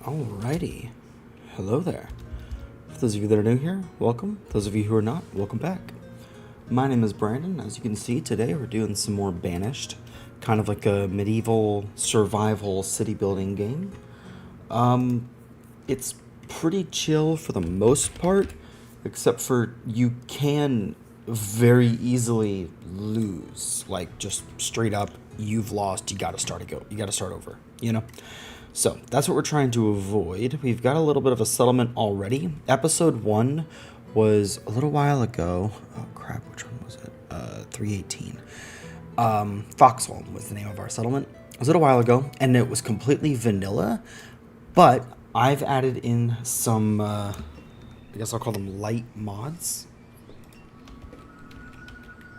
Alrighty. Hello there. For those of you that are new here, welcome. Those of you who are not, welcome back. My name is Brandon. As you can see, today we're doing some more Banished. Kind of like a medieval survival city building game. It's pretty chill for the most part, except for you can very easily lose. Like, just straight up, you've lost, you gotta start over, you know? So that's what we're trying to avoid. We've got a little bit of a settlement already. Episode 1 was a little while ago. Oh crap, which one was it? 318. Foxholm was the name of our settlement. It was a little while ago, and it was completely vanilla, but I've added in some, I guess I'll call them light mods,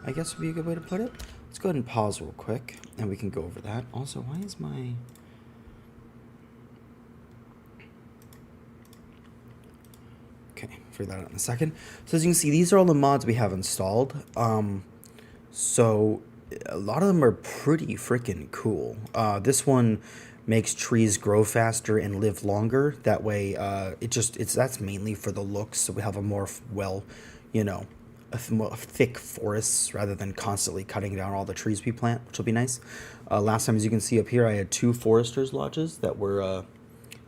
I guess would be a good way to put it. Let's go ahead and pause real quick, and we can go over that. Also, why is my... Okay, figure that out in a second. So as you can see, these are all the mods we have installed. So a lot of them are pretty freaking cool. This one makes trees grow faster and live longer. That way, that's mainly for the looks. So we have a more a thick forests rather than constantly cutting down all the trees we plant, which will be nice. Last time, as you can see up here, I had 2 foresters lodges that were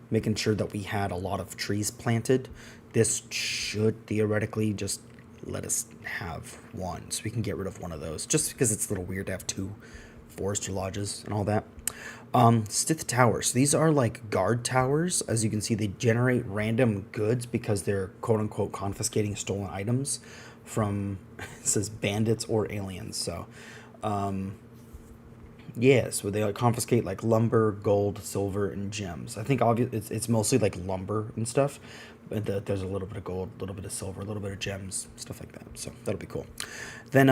making sure that we had a lot of trees planted. This should theoretically just let us have 1, so we can get rid of one of those, just because it's a little weird to have 2 forester lodges and all that. Stith towers. These are like guard towers. As you can see, they generate random goods because they're quote-unquote confiscating stolen items from, it says bandits or aliens. So, yeah, so they confiscate like lumber, gold, silver, and gems. I think obviously it's mostly like lumber and stuff, but there's a little bit of gold, a little bit of silver, a little bit of gems, stuff like that. So that'll be cool. Then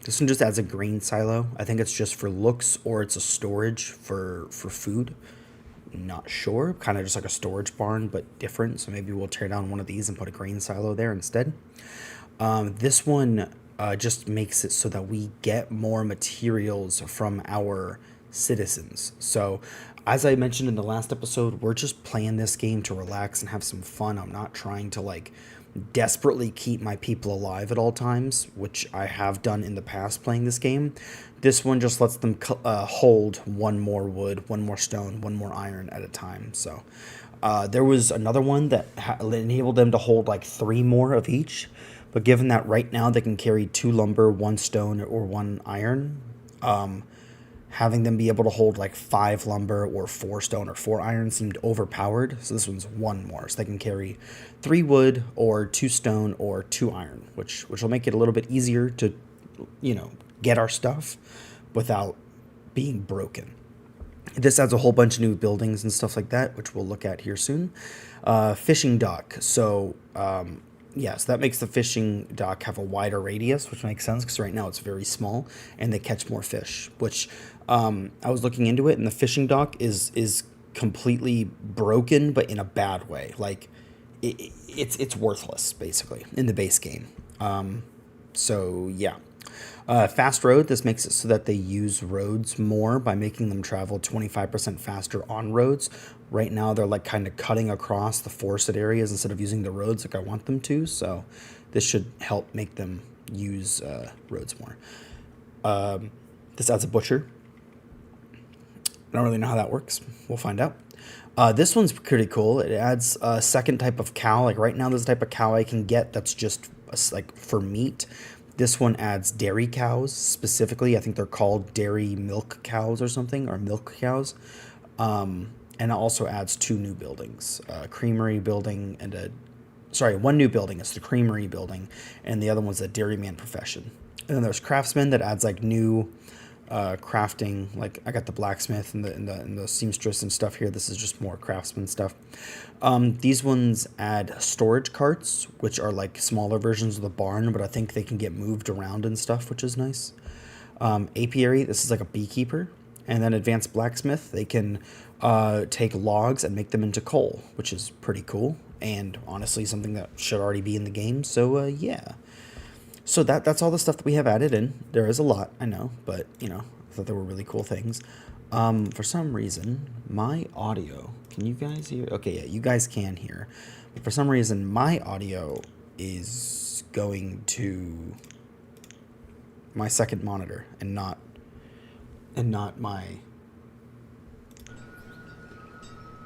this one just adds a grain silo. I think it's just for looks, or it's a storage for food. Not sure. Kind of just like a storage barn, but different. So maybe we'll tear down one of these and put a grain silo there instead. This one just makes it so that we get more materials from our citizens. So as I mentioned in the last episode, we're just playing this game to relax and have some fun. I'm not trying to like desperately keep my people alive at all times, which I have done in the past playing this game. This one just lets them hold 1 more wood, 1 more stone, 1 more iron at a time. So there was another one that enabled them to hold like 3 more of each. But given that right now they can carry 2 lumber, 1 stone, or 1 iron, having them be able to hold like 5 lumber or 4 stone or 4 iron seemed overpowered. So this one's 1 more. So they can carry 3 wood or 2 stone or 2 iron, which will make it a little bit easier to, get our stuff without being broken. This adds a whole bunch of new buildings and stuff like that, which we'll look at here soon. Fishing dock. So, yes, that makes the fishing dock have a wider radius, which makes sense because right now it's very small and they catch more fish, which I was looking into it, and the fishing dock is completely broken, but in a bad way. Like it's worthless basically in the base game. So yeah. Fast road, this makes it so that they use roads more by making them travel 25% faster on roads. Right now, they're like kind of cutting across the forested areas instead of using the roads like I want them to. So this should help make them use roads more. This adds a butcher. I don't really know how that works. We'll find out. This one's pretty cool. It adds a second type of cow. Like right now, there's a type of cow I can get that's just like for meat. This one adds dairy cows specifically. I think they're called dairy milk cows or something, or milk cows. And it also adds 2 new buildings, a creamery building and 1 new building. It's the creamery building, and the other one's a dairyman profession. And then there's craftsman that adds like new crafting. Like I got the blacksmith and the seamstress and stuff here. This is just more craftsman stuff. These ones add storage carts, which are like smaller versions of the barn, but I think they can get moved around and stuff, which is nice. Apiary, this is like a beekeeper. And then advanced blacksmith, they can take logs and make them into coal, which is pretty cool, and honestly something that should already be in the game. So yeah. So that's all the stuff that we have added in. There is a lot, I know, but I thought they were really cool things. For some reason, my audio Can you guys hear? Okay, yeah, you guys can hear. But for some reason, my audio is going to my second monitor and not my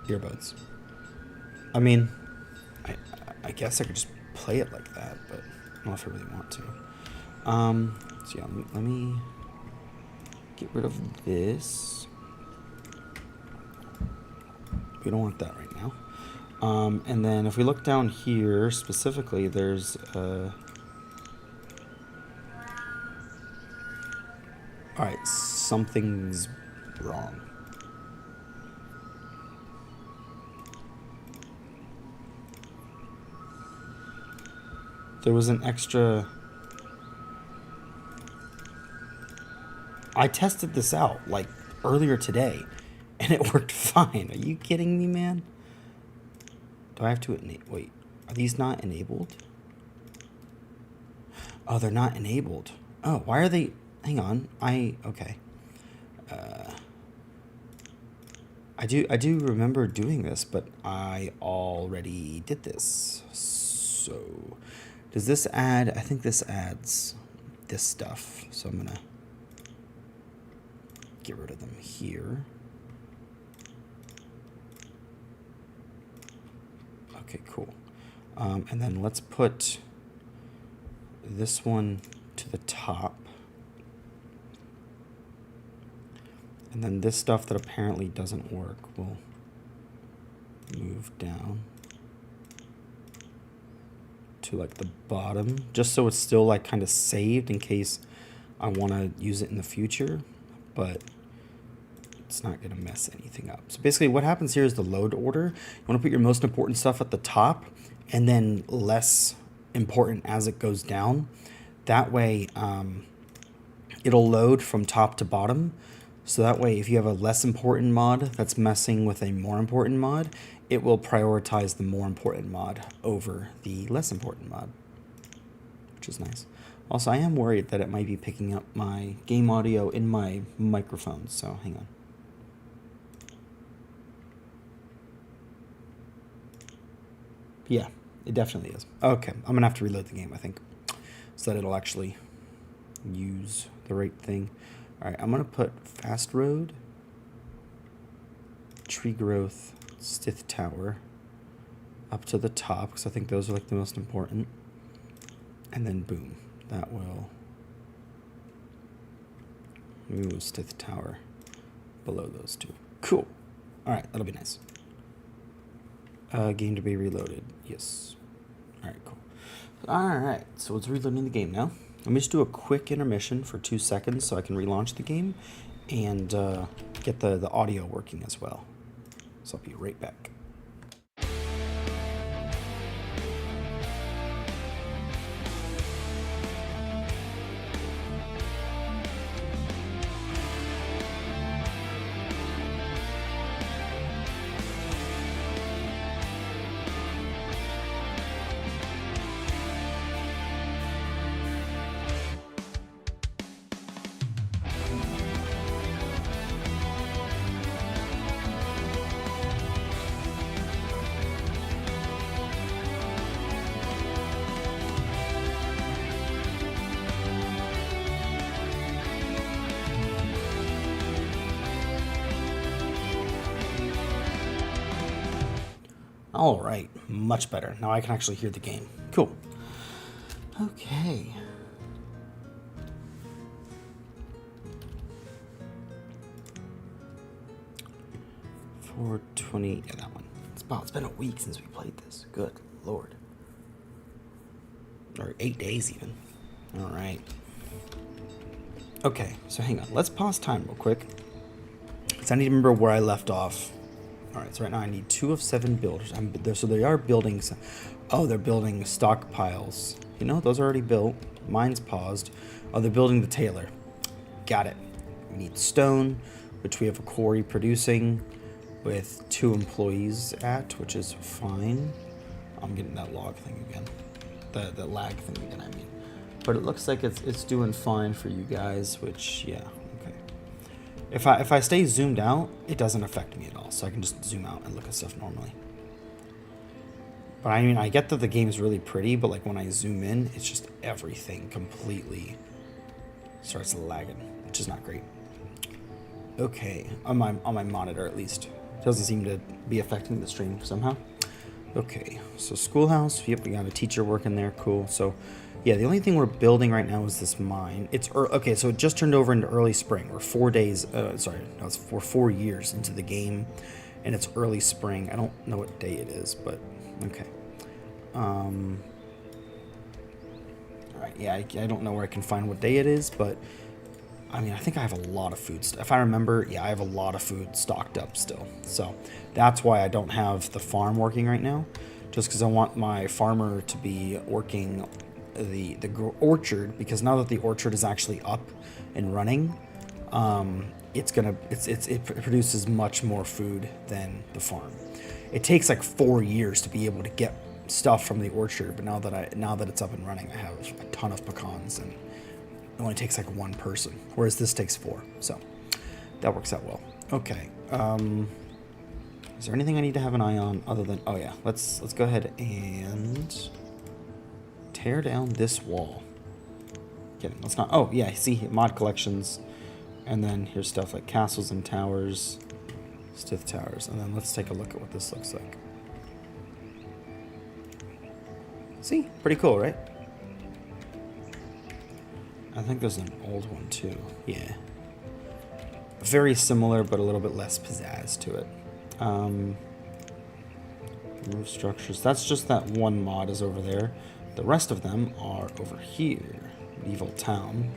earbuds. I mean, I guess I could just play it like that, but I don't know if I really want to. So yeah, let me get rid of this. We don't want that right now. And then if we look down here specifically, there's alright, something's wrong. There was an extra... I tested this out, like, earlier today, and it worked fine. Are you kidding me, man? Do I have to wait, are these not enabled? Oh, they're not enabled. Oh, why are they... Hang on. Okay. I do remember doing this, but I already did this. So... Does this add... I think this adds this stuff. So I'm gonna get rid of them here. Okay, cool. And then let's put this one to the top. And then this stuff that apparently doesn't work will move down to like the bottom, just so it's still like kind of saved in case I want to use it in the future, but it's not going to mess anything up. So basically what happens here is the load order. You want to put your most important stuff at the top and then less important as it goes down. That way it'll load from top to bottom. So that way if you have a less important mod that's messing with a more important mod, it will prioritize the more important mod over the less important mod, which is nice. Also, I am worried that it might be picking up my game audio in my microphone, so hang on. Yeah, it definitely is. Okay, I'm gonna have to reload the game, I think, so that it'll actually use the right thing. All right, I'm gonna put fast road, tree growth, stith tower up to the top, because I think those are like the most important. And then boom, that will move stith tower below those two. Cool. All right, that'll be nice. Game to be reloaded. Yes. All right, cool. All right, so it's reloading the game now. Let me just do a quick intermission for 2 seconds so I can relaunch the game and get the audio working as well. So I'll be right back. All right, much better. Now I can actually hear the game. Cool. Okay. $4.20, yeah, that one. It's been a week since we played this. Good Lord. Or 8 days even. All right. Okay, so hang on. Let's pause time real quick, because I need to remember where I left off. All right, so right now I need 2 of 7 builders. So they are building some... Oh, they're building stockpiles. You know, those are already built. Mine's paused. Oh, they're building the tailor. Got it. We need stone, which we have a quarry producing with 2 employees at, which is fine. I'm getting that log thing again. The lag thing again, I mean. But it looks like it's doing fine for you guys, which, yeah, okay. If I stay zoomed out, it doesn't affect me at all. So I can just zoom out and look at stuff normally. But I mean, I get that the game's really pretty, but like when I zoom in, it's just everything completely starts lagging, which is not great. Okay, on my monitor at least. Doesn't seem to be affecting the stream somehow. Okay, so schoolhouse. Yep, we got a teacher working there. Cool. So, yeah, the only thing we're building right now is this mine. Okay, so it just turned over into early spring. We're 4 days. We're 4 years into the game, and it's early spring. I don't know what day it is, but okay. All right. Yeah, I don't know where I can find what day it is, but I mean, I think I have a lot of food. If I remember, yeah, I have a lot of food stocked up still. So that's why I don't have the farm working right now, just because I want my farmer to be working the orchard, because now that the orchard is actually up and running, it produces much more food than the farm. It takes like 4 years to be able to get stuff from the orchard, but now that it's up and running, I have a ton of pecans, and it only takes like 1 person, whereas this takes 4. So that works out well. Okay. Is there anything I need to have an eye on other than? Oh yeah, let's go ahead and tear down this wall. Kidding. Let's not. Oh yeah, see mod collections, and then here's stuff like castles and towers, Stith towers, and then let's take a look at what this looks like. See, pretty cool, right? I think there's an old one too. Yeah. Very similar, but a little bit less pizzazz to it. Roof structures. That's just that one mod is over there. The rest of them are over here. Medieval town.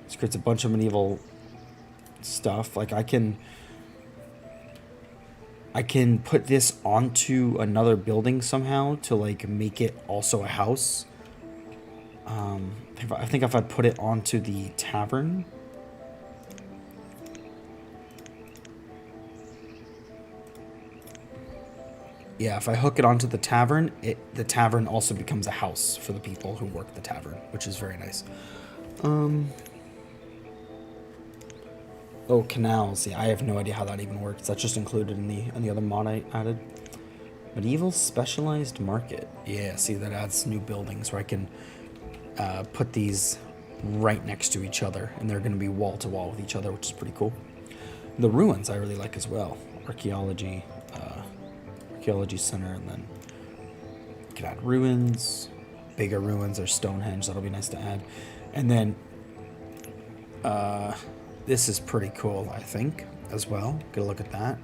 This creates a bunch of medieval stuff. Like I can put this onto another building somehow to like make it also a house. I think if I put it onto the tavern. Yeah, if I hook it onto the tavern, the tavern also becomes a house for the people who work the tavern, which is very nice. Oh, canals. Yeah, I have no idea how that even works. That's just included in the other mod I added. Medieval specialized market. Yeah, see, that adds new buildings where I can put these right next to each other, and they're going to be wall to wall with each other, which is pretty cool. The ruins I really like as well. Archaeology center, and then you can add ruins, bigger ruins or Stonehenge. That'll be nice to add. And then this is pretty cool, I think, as well. Get a look at that.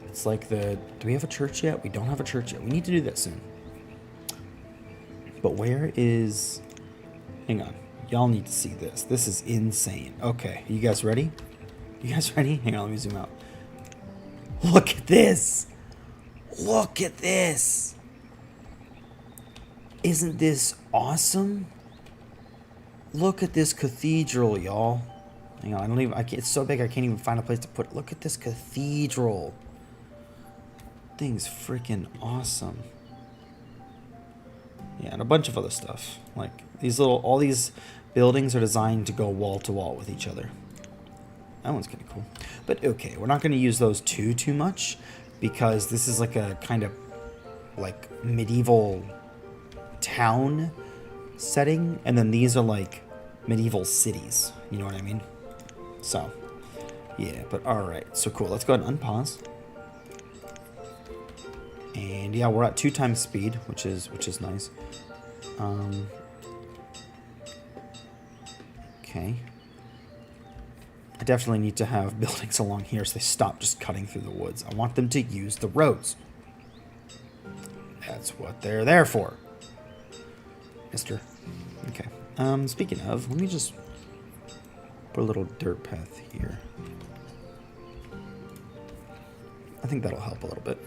It's like do we have a church yet? We don't have a church yet. We need to do that soon. But where is... Hang on. Y'all need to see this. This is insane. Okay, you guys ready? You guys ready? Hang on, let me zoom out. Look at this! Look at this! Isn't this awesome? Look at this cathedral, y'all. Hang on, it's so big I can't even find a place to put it. Look at this cathedral. Thing's freaking awesome. Yeah, and a bunch of other stuff. Like all these buildings are designed to go wall to wall with each other. That one's kind of cool. But okay, we're not going to use those too much, because this is like a kind of like medieval town setting, and then these are like medieval cities. You know what I mean? So, yeah, but all right. So cool. Let's go ahead and unpause. And yeah, we're at 2 times speed, which is nice. Okay. I definitely need to have buildings along here so they stop just cutting through the woods. I want them to use the roads. That's what they're there for, mister. Okay. Speaking of, let me just put a little dirt path here. I think that'll help a little bit.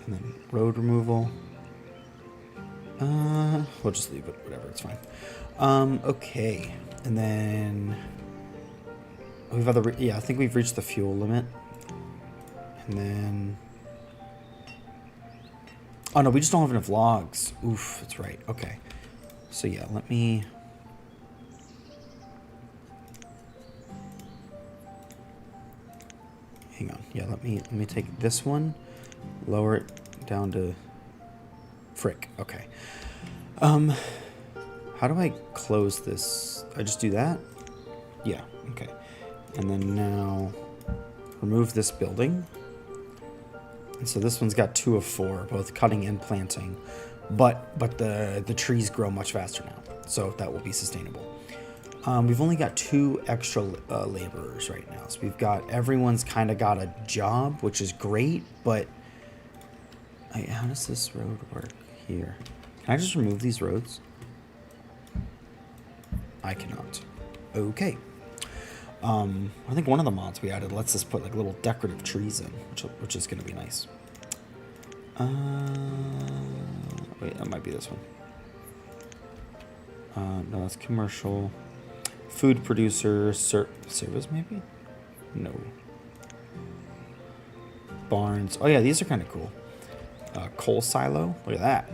And then road removal. We'll just leave it, whatever, it's fine. Okay. And then I think we've reached the fuel limit. And then oh no, we just don't have enough logs. Oof, that's right. Okay. So yeah, let me... Hang on. Yeah, let me take this one, lower it down to frick. Okay. How do I close this? I just do that? Yeah, okay. And then now remove this building. And so this one's got 2 of 4, both cutting and planting. But the trees grow much faster now, so that will be sustainable. We've only got 2 extra laborers right now. So we've got, everyone's kind of got a job, which is great, but how does this road work here? Can I just remove these roads? I cannot. Okay. I think one of the mods we added lets us put like little decorative trees in, which is going to be nice. Wait, that might be this one. No, that's commercial. Food producer, service maybe? No. Barns. Oh yeah, these are kind of cool. Coal silo. Look at that.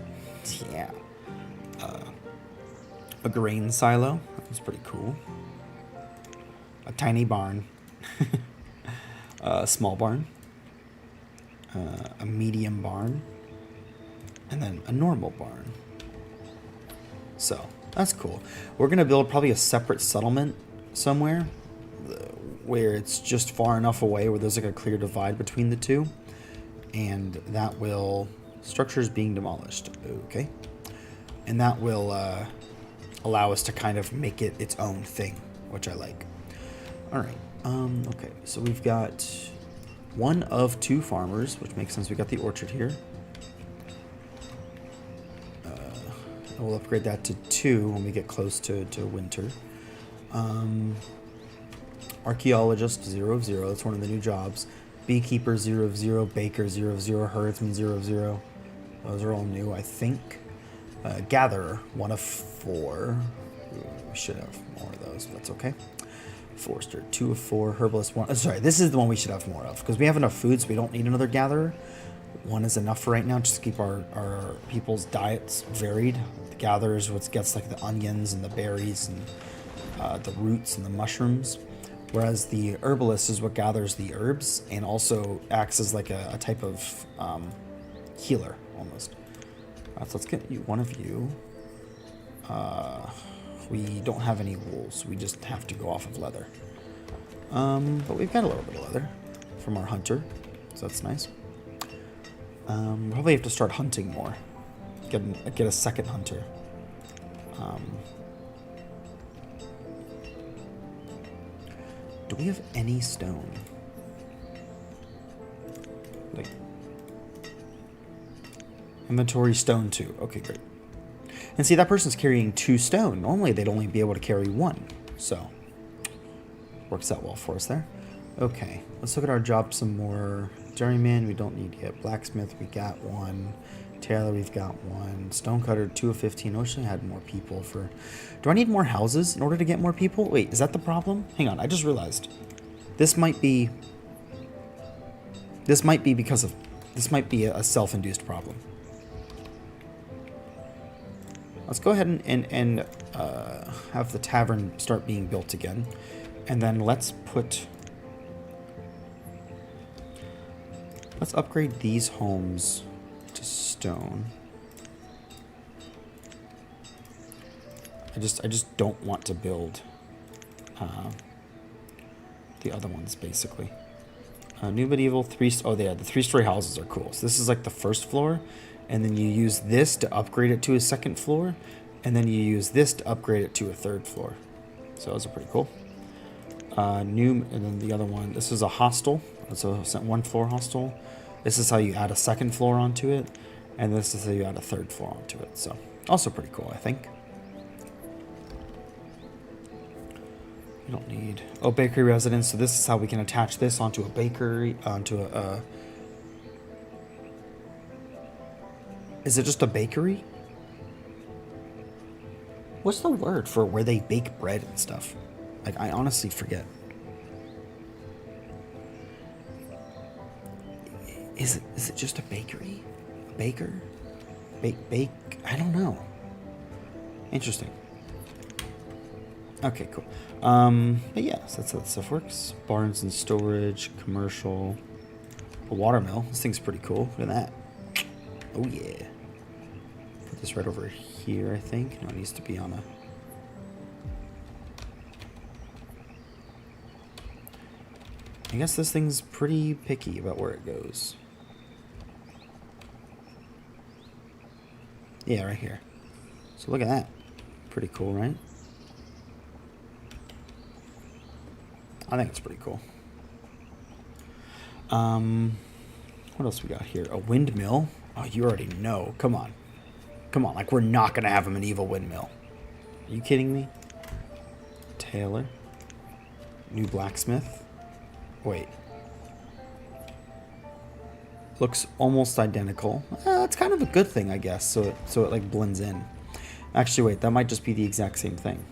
Yeah. A grain silo. That's pretty cool. A tiny barn. A small barn. A medium barn. And then a normal barn. So, that's cool. We're going to build probably a separate settlement somewhere where it's just far enough away where there's like a clear divide between the two. And that will... Structures being demolished. Okay. And that will allow us to kind of make it its own thing, which I like. All right. Okay. So we've got 1 of 2 farmers, which makes sense. We got the orchard here. We'll upgrade that to 2 when we get close to winter. Archaeologist, 0 of 0. That's one of the new jobs. Beekeeper, 0 of 0. Baker, 0 of 0. Herdsman, 0 of 0. Those are all new, I think. Gatherer, 1 of 4. We should have more of those, but that's okay. Forester, 2 of 4. Herbalist, 1. Sorry, this is the one we should have more of, because we have enough food, so we don't need another gatherer. 1 is enough for right now, just to keep our people's diets varied. The gatherer is what gets like the onions and the berries and the roots and the mushrooms. Whereas the herbalist is what gathers the herbs and also acts as like a type of healer, almost. So let's get you 1 of you. We don't have any wool, so we just have to go off of leather. But we've got a little bit of leather from our hunter, so that's nice. Probably have to start hunting more. Get a second hunter. Do we have any stone? Like inventory stone 2. Okay, great. And see, that person's carrying 2 stone. Normally, they'd only be able to carry 1. So works out well for us there. Okay, let's look at our job some more. Dairyman, we don't need yet. Blacksmith, we got 1. Tailor, we've got 1. Stonecutter, 2 of 15. I wish I had more people for... Do I need more houses in order to get more people? Wait, is that the problem? Hang on, I just realized. This might be because of... This might be a self-induced problem. Let's go ahead and have the tavern start being built again. And then let's upgrade these homes to stone. I just don't want to build the other ones, basically. New medieval 3... Oh, yeah, the 3-story houses are cool. So this is like the first floor, and then you use this to upgrade it to a second floor, and then you use this to upgrade it to a third floor. So those are pretty cool. And then the other one, this is a hostel. It's a 1-floor hostel. This is how you add a second floor onto it, and this is how you add a third floor onto it. So also pretty cool, I think. You don't need... Oh, bakery residence. So this is how we can attach this onto a bakery, onto a... Is it just a bakery? What's the word for where they bake bread and stuff? Like, I honestly forget. Is it just a bakery? A baker? Bake? I don't know. Interesting. Okay, cool. But yeah, so that's how that stuff works. Barns and storage, commercial. A watermill. This thing's pretty cool. Look at that. Oh yeah. Put this right over here, I think. No, it needs to be on a... I guess this thing's pretty picky about where it goes. Yeah, right here. So look at that. Pretty cool, right? I think it's pretty cool. What else we got here? A windmill? Oh, you already know. Come on. Come on, like we're not going to have a medieval windmill. Are you kidding me? Tailor. New blacksmith. Wait. Looks almost identical. It's kind of a good thing, I guess, so it like blends in. Actually, wait, that might just be the exact same thing.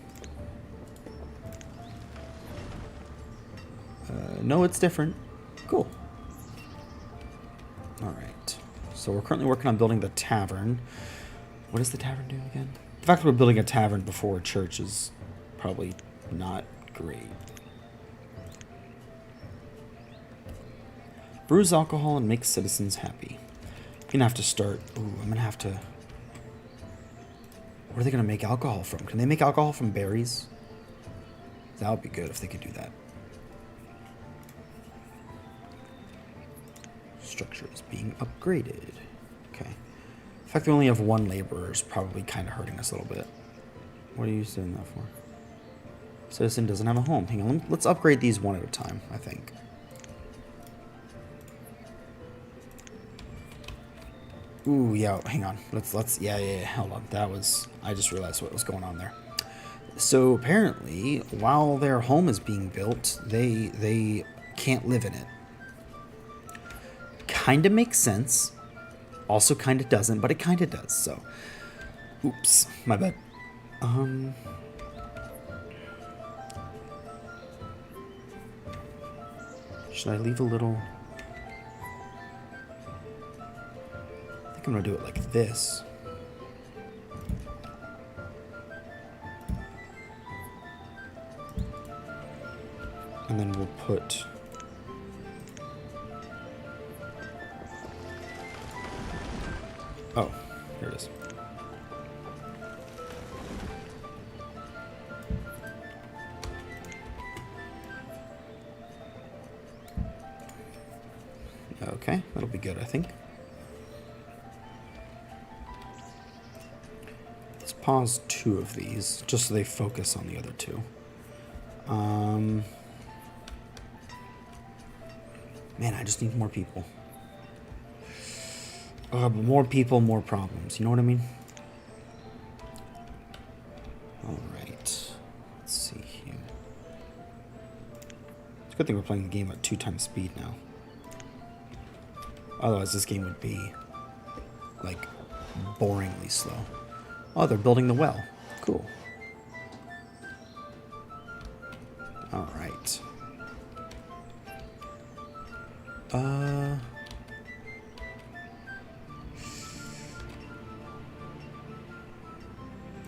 No, it's different. Cool. Alright. So we're currently working on building the tavern. What does the tavern do again? The fact that we're building a tavern before a church is probably not great. Brews alcohol and makes citizens happy. I'm gonna have to start... Ooh, I'm gonna have to... What are they gonna make alcohol from? Can they make alcohol from berries? That would be good if they could do that. Structure is being upgraded. Okay. The fact that we only have one laborer is probably kind of hurting us a little bit. What are you doing that for? Citizen doesn't have a home. Hang on, let's upgrade these one at a time, I think. Ooh, yeah, hang on. Yeah, hold on. That was, I just realized what was going on there. So apparently, while their home is being built, they can't live in it. Kind of makes sense. Also kind of doesn't, but it kind of does, so. Oops, my bad. Should I leave a little... I think I'm gonna do it like this. And then we'll put... Oh, here it is. Okay, that'll be good, I think. Let's pause 2 of these, just so they focus on the other 2. Man, I just need more people. But more people, more problems. You know what I mean? Alright. Let's see here. It's a good thing we're playing the game at 2 times speed now. Otherwise, this game would be, like, boringly slow. Oh, they're building the well. Cool. Alright.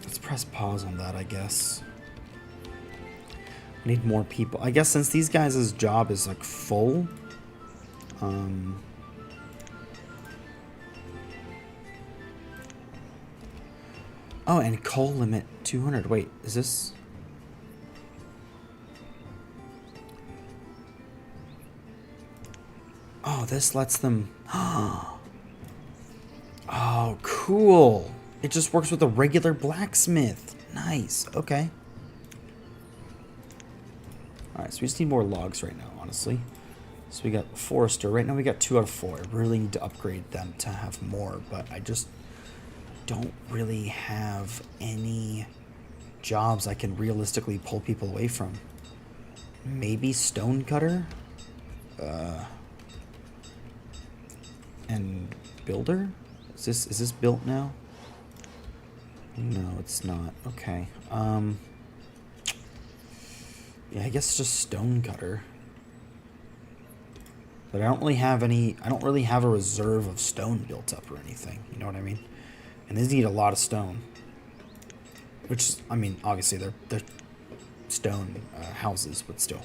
Let's press pause on that, I guess. We need more people. I guess since these guys' job is, like, full, oh, and coal limit 200. Wait, is this... Oh, this lets them... Oh, cool. It just works with a regular blacksmith. Nice. Okay. Alright, so we just need more logs right now, honestly. So we got Forester. Right now we got 2 out of 4. I really need to upgrade them to have more, but I just don't really have any jobs I can realistically pull people away from. Maybe Stonecutter? And Builder? Is this built now? No, it's not. Okay. Yeah, I guess just Stonecutter. But I don't really have a reserve of stone built up or anything. You know what I mean? And these need a lot of stone. Which, I mean, obviously they're stone houses, but still.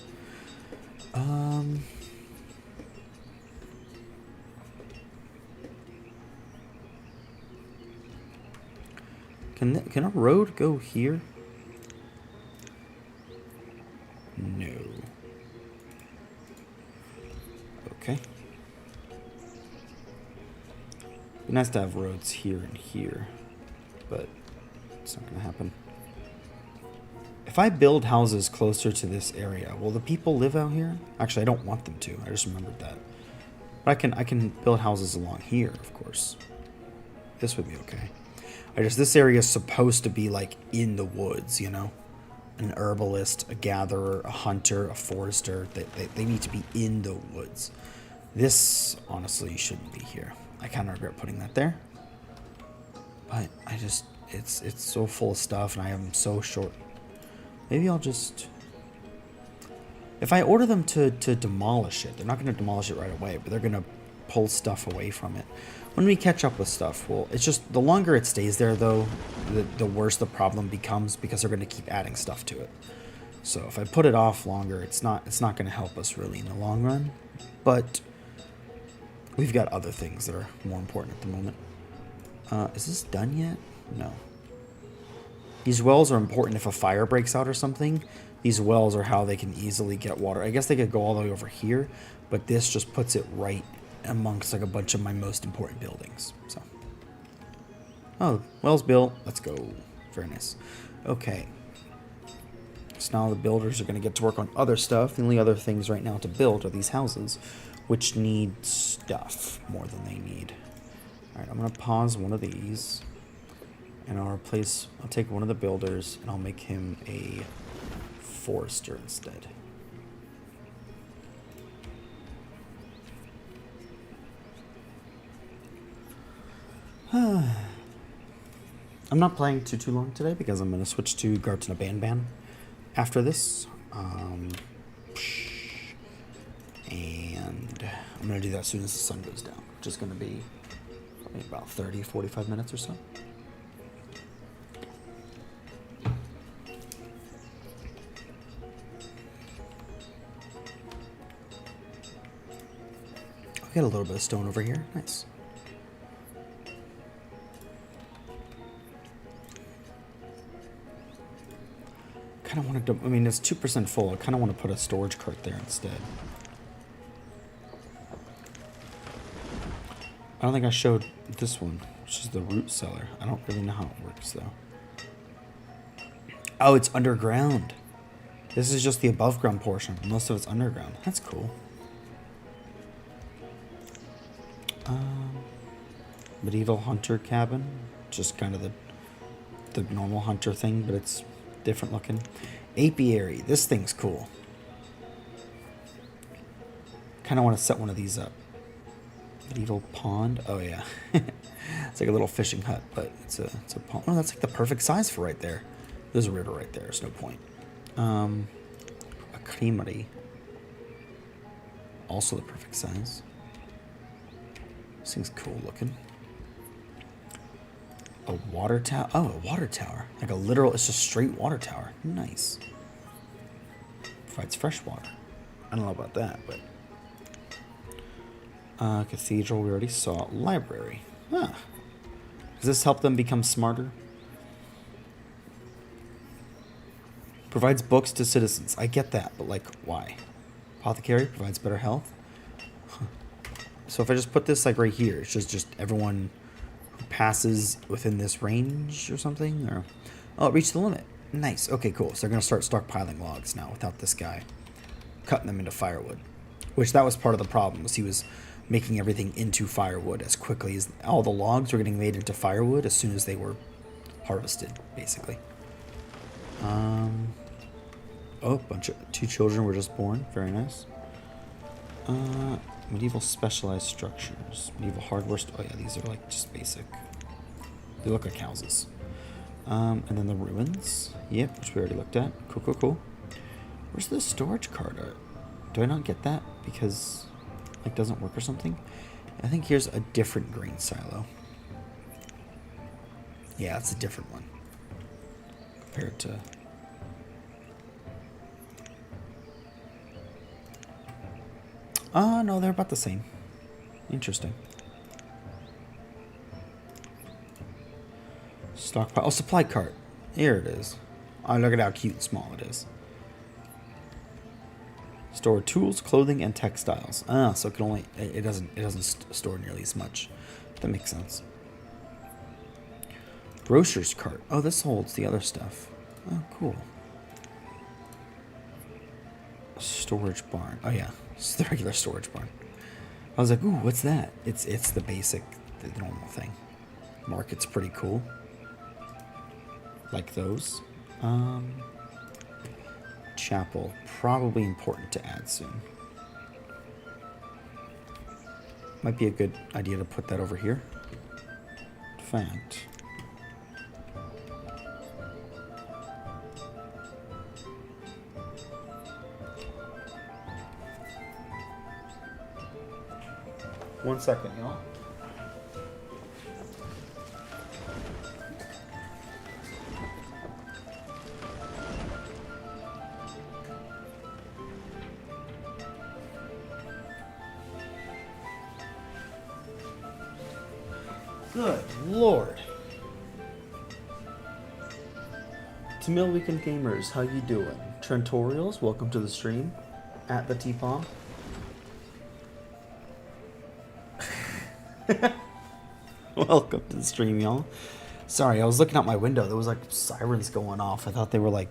Can a road go here? No. Okay. Be nice to have roads here and here, but it's not gonna happen. If I build houses closer to this area, will the people live out here? Actually, I don't want them to. I just remembered that. But I can build houses along here, of course. This would be okay. This area is supposed to be like in the woods, you know? An herbalist, a gatherer, a hunter, a forester. They need to be in the woods. This, honestly, shouldn't be here. I kind of regret putting that there. But it's so full of stuff and I am so short. Maybe I'll just... If I order them to demolish it, they're not going to demolish it right away, but they're going to pull stuff away from it. When we catch up with stuff, well, it's just the longer it stays there, though, the worse the problem becomes because they're going to keep adding stuff to it. So if I put it off longer, it's not going to help us really in the long run. But we've got other things that are more important at the moment. Is this done yet? No. These wells are important if a fire breaks out or something. These wells are how they can easily get water. I guess they could go all the way over here, but this just puts it right amongst like a bunch of my most important buildings. So, oh, well's built. Let's go. Very nice. Okay. So now the builders are going to get to work on other stuff. The only other things right now to build are these houses, which need stuff more than they need. All right, I'm going to pause one of these, and I'll take one of the builders, and I'll make him a forester instead. I'm not playing too long today because I'm going to switch to Garten Ban after this. And I'm going to do that as soon as the sun goes down, which is going to be probably about 30-45 minutes or so. I'll get a little bit of stone over here. Nice. I kind of wanted to, I mean, it's 2% full. I kind of want to put a storage cart there instead. I don't think I showed this one, which is the root cellar. I don't really know how it works, though. Oh, it's underground. This is just the above ground portion. Most of it's underground. That's cool. Medieval hunter cabin. Just kind of the normal hunter thing, but it's different looking. Apiary. This thing's cool. Kind of want to set one of these up. Medieval pond. Oh yeah. It's like a little fishing hut, but it's a pond. Oh, that's like the perfect size for right there. There's a river right there. There's no point. A creamery. Also the perfect size. This thing's cool looking. A water tower. Oh, a water tower. Like a literal, it's just straight water tower. Nice. Provides fresh water. I don't know about that, but. Cathedral, we already saw. Library. Huh. Does this help them become smarter? Provides books to citizens. I get that, but like, why? Apothecary provides better health. Huh. So if I just put this like right here, it's just everyone who passes within this range or something, or oh, it reached the limit. Nice. Okay, cool. So they're gonna start stockpiling logs now without this guy cutting them into firewood, which that was part of the problem. Was he was making everything into firewood as quickly as all the logs were getting made into firewood as soon as they were harvested, basically. Oh, two children were just born. Very nice. Medieval specialized structures. Medieval hardware. Oh yeah, these are like just basic. They look like houses. And then the ruins. Yep, which we already looked at. Cool. Where's the storage cart at? Do I not get that because like doesn't work or something? I think here's a different grain silo. Yeah, it's a different one. compared to... no, they're about the same. Interesting. Stockpile. Oh, supply cart. Here it is. Oh, look at how cute and small it is. Store tools, clothing, and textiles. Ah, so it can only... It doesn't store nearly as much. That makes sense. Grocer's cart. Oh, this holds the other stuff. Oh, cool. Storage barn. Oh, yeah. It's the regular storage barn. I was like, ooh, what's that? It's the basic, the normal thing. Market's pretty cool. Like those. Chapel. Probably important to add soon. Might be a good idea to put that over here. In fact... One second, y'all. Good Lord. Tamil Weekend Gamers, how you doing? Trentorials, welcome to the stream. At the T-Palm. Welcome to the stream, y'all. Sorry, I was looking out my window. There was like sirens going off. I thought they were like...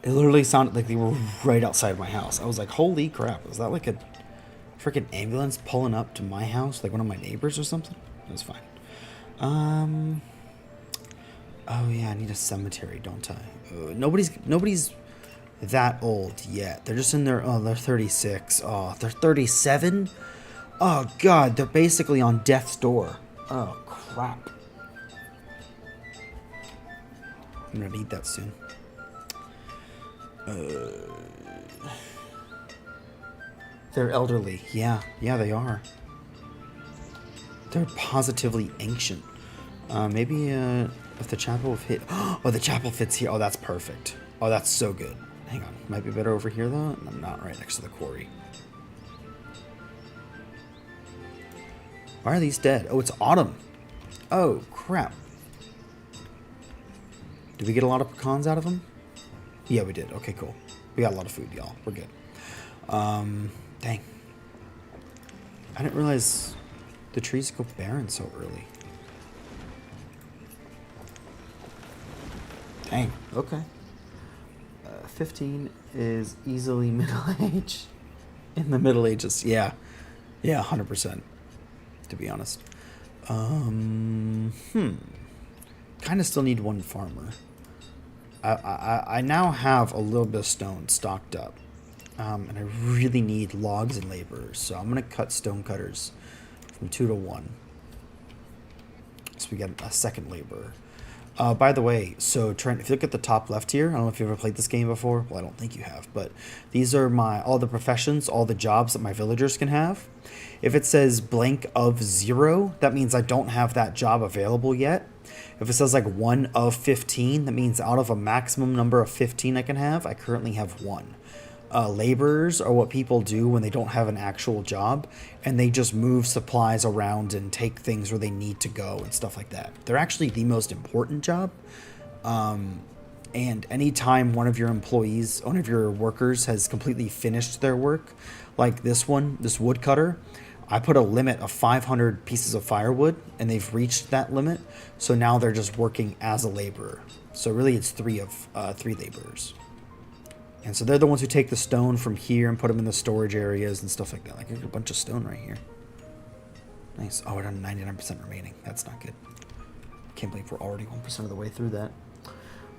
It literally sounded like they were right outside my house. I was like, holy crap. Was that like a freaking ambulance pulling up to my house? Like one of my neighbors or something? It was fine. Oh yeah, I need a cemetery, don't I? Nobody's that old yet. They're just in their... Oh, they're 36. Oh, they're 37? Oh god, they're basically on death's door. Oh crap. I'm gonna need that soon. They're elderly. Yeah, they are. They're positively ancient. Maybe if the chapel will fit... Oh, the chapel fits here. Oh, that's perfect. Oh, that's so good. Hang on. Might be better over here, though. I'm not right next to the quarry. Why are these dead? Oh, it's autumn. Oh, crap. Did we get a lot of pecans out of them? Yeah, we did. Okay, cool. We got a lot of food, y'all. We're good. Dang. I didn't realize the trees go barren so early. Dang. Okay. 15 is easily middle age. In the Middle Ages. Yeah. Yeah, 100%. To be honest. Kind of still need one farmer. I now have a little bit of stone stocked up. And I really need logs and laborers. So I'm going to cut stone cutters from 2 to 1. So we get a second laborer. By the way, so Trent, if you look at the top left here, I don't know if you've ever played this game before. Well, I don't think you have, but these are all the professions, all the jobs that my villagers can have. If it says blank of 0, that means I don't have that job available yet. If it says like 1 of 15, that means out of a maximum number of 15 I can have, I currently have 1. Laborers are what people do when they don't have an actual job, and they just move supplies around and take things where they need to go and stuff like that. They're actually the most important job. And anytime one of your employees, one of your workers has completely finished their work, like this woodcutter, I put a limit of 500 pieces of firewood, and they've reached that limit. So now they're just working as a laborer. So really it's 3 laborers. And so they're the ones who take the stone from here and put them in the storage areas and stuff like that. Like, there's a bunch of stone right here. Nice. Oh, we're down to 99% remaining. That's not good. Can't believe we're already 1% of the way through that.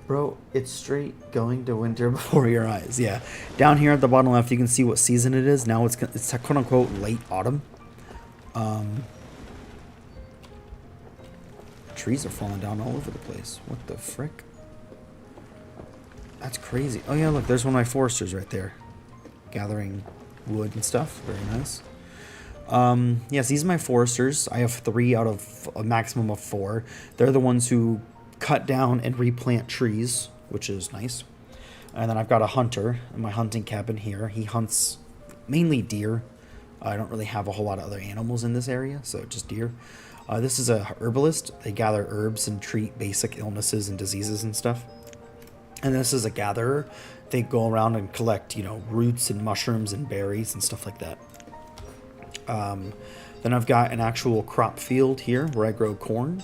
Bro, it's straight going to winter before your eyes. Yeah. Down here at the bottom left, you can see what season it is. Now it's quote-unquote late autumn. Trees are falling down all over the place. What the frick? That's crazy. Oh yeah, look, there's one of my foresters right there. Gathering wood and stuff. Very nice. Yes, these are my foresters. I have 3 out of a maximum of 4. They're the ones who cut down and replant trees which is nice. And then I've got a hunter in my hunting cabin here. He hunts mainly deer. I don't really have a whole lot of other animals in this area, so just deer. This is a herbalist. They gather herbs and treat basic illnesses and diseases and stuff. And this is a gatherer. They go around and collect, roots and mushrooms and berries and stuff like that. Then I've got an actual crop field here where I grow corn.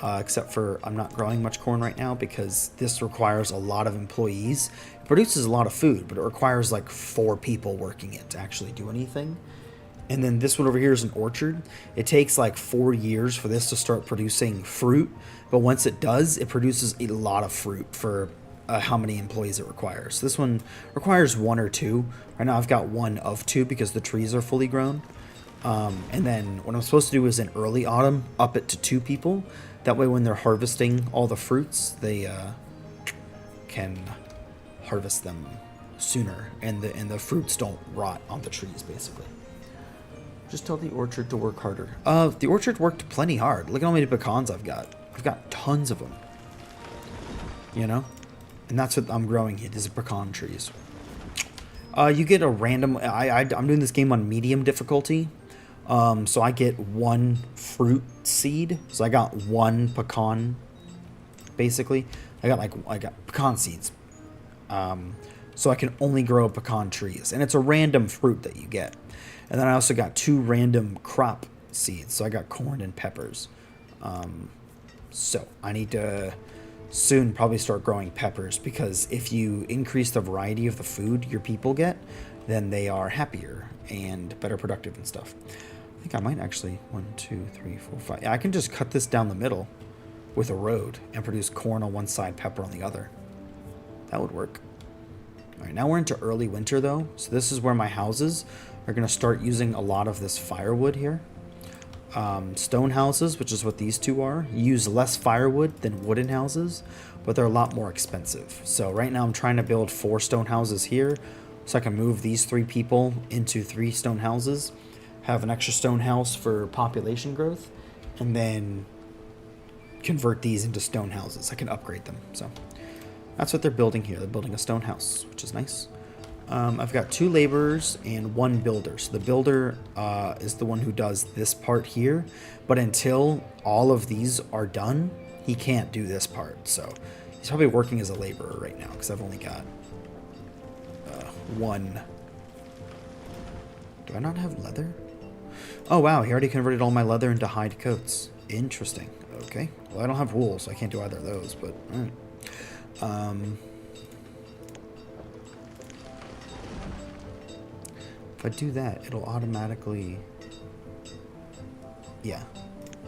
Except for I'm not growing much corn right now because this requires a lot of employees. It produces a lot of food, but it requires like 4 people working it to actually do anything. And then this one over here is an orchard. It takes like 4 years for this to start producing fruit, but once it does, it produces a lot of fruit for how many employees it requires. So this one requires 1 or 2. Right now I've got 1 of 2 because the trees are fully grown. And then what I'm supposed to do is in early autumn, up it to 2 people. That way when they're harvesting all the fruits, they can harvest them sooner, and the fruits don't rot on the trees, basically. Just tell the orchard to work harder. The orchard worked plenty hard. Look at how many pecans I've got. I've got tons of them. And that's what I'm growing here. These are pecan trees. You get a random... I'm doing this game on medium difficulty. So I get 1 fruit seed. So I got 1 pecan, basically. I got pecan seeds. So I can only grow pecan trees. And it's a random fruit that you get. And then I also got 2 random crop seeds. So I got corn and peppers. So I need to soon probably start growing peppers, because if you increase the variety of the food your people get, then they are happier and better productive and stuff. I think I might actually 1, 2, 3, 4, 5. Yeah, I can just cut this down the middle with a road and produce corn on one side, pepper on the other. That would work. All right, now we're into early winter though. So this is where my houses are going to start using a lot of this firewood here. Stone houses, which is what these 2 are, use less firewood than wooden houses, but they're a lot more expensive. So right now I'm trying to build 4 stone houses here so I can move these 3 people into 3 stone houses, have an extra stone house for population growth, and then convert these into stone houses. I can upgrade them. So that's what they're building here. They're building a stone house, which is nice. I've got 2 laborers and 1 builder. So the builder is the one who does this part here, but until all of these are done, he can't do this part. So he's probably working as a laborer right now because I've only got 1. Do I not have leather? Oh wow, he already converted all my leather into hide coats. Interesting. Okay. Well, I don't have wool, so I can't do either of those, but all right. If I do that, it'll automatically... Yeah.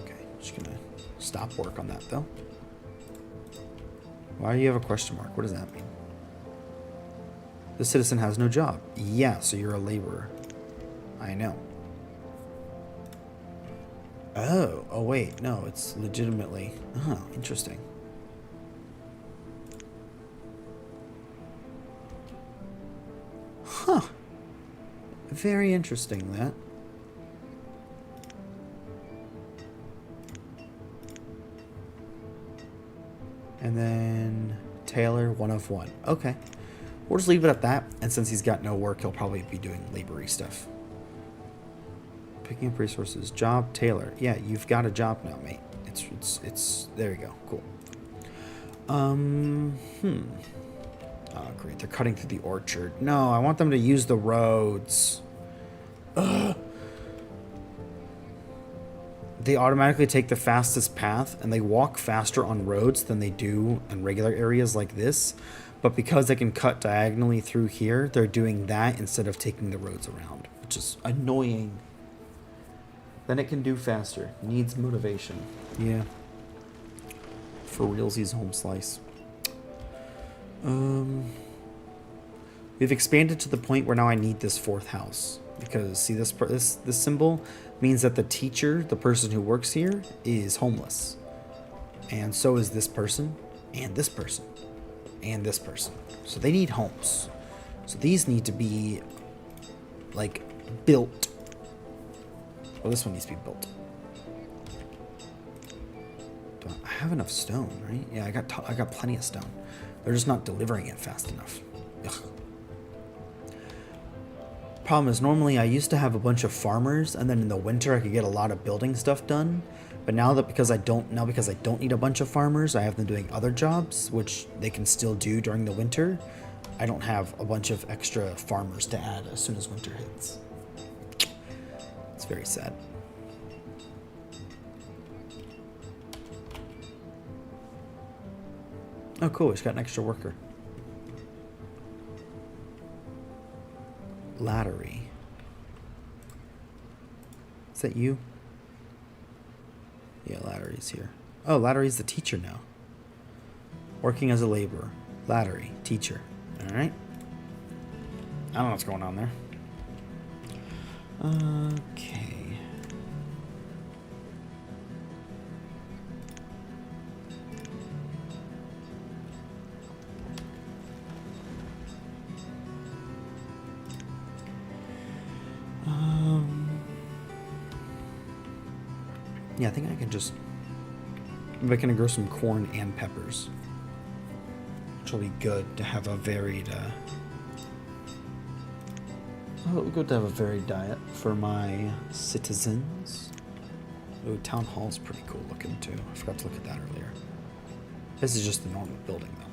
Okay, just gonna stop work on that, though. Why do you have a question mark? What does that mean? The citizen has no job. Yeah, so you're a laborer. I know. Oh wait, no, it's legitimately... Oh, interesting. Huh. Very interesting, that. And then Taylor, 1 of 1. Okay. We'll just leave it at that. And since he's got no work, he'll probably be doing labory stuff. Picking up resources. Job, Taylor. Yeah, you've got a job now, mate. It's there you go. Cool. Oh, great. They're cutting through the orchard. No, I want them to use the roads. Ugh. They automatically take the fastest path, and they walk faster on roads than they do in regular areas like this. But because they can cut diagonally through here, they're doing that instead of taking the roads around, which is annoying. Then it can do faster. Needs motivation. Yeah. For realsies, home slice. We've expanded to the point where now I need this 4th house, because see this symbol means that the teacher, the person who works here, is homeless, and so is this person, and this person, and this person. So they need homes. So these need to be like built. Oh, this one needs to be built. I have enough stone, right? Yeah, I got plenty of stone. They're just not delivering it fast enough. Ugh. Problem is, normally I used to have a bunch of farmers, and then in the winter I could get a lot of building stuff done. But now that because I don't need a bunch of farmers, I have them doing other jobs, which they can still do during the winter. I don't have a bunch of extra farmers to add as soon as winter hits. It's very sad. Oh, cool. We just got an extra worker. Lattery. Is that you? Yeah, Lattery's here. Oh, Lattery's the teacher now. Working as a laborer. Lattery, teacher. Alright. I don't know what's going on there. Okay. Yeah, I think I can just... Maybe I can grow some corn and peppers. Which will be good to have a varied... it'll be good to have a varied diet for my citizens. Ooh, Town Hall's pretty cool looking too. I forgot to look at that earlier. This is just the normal building though.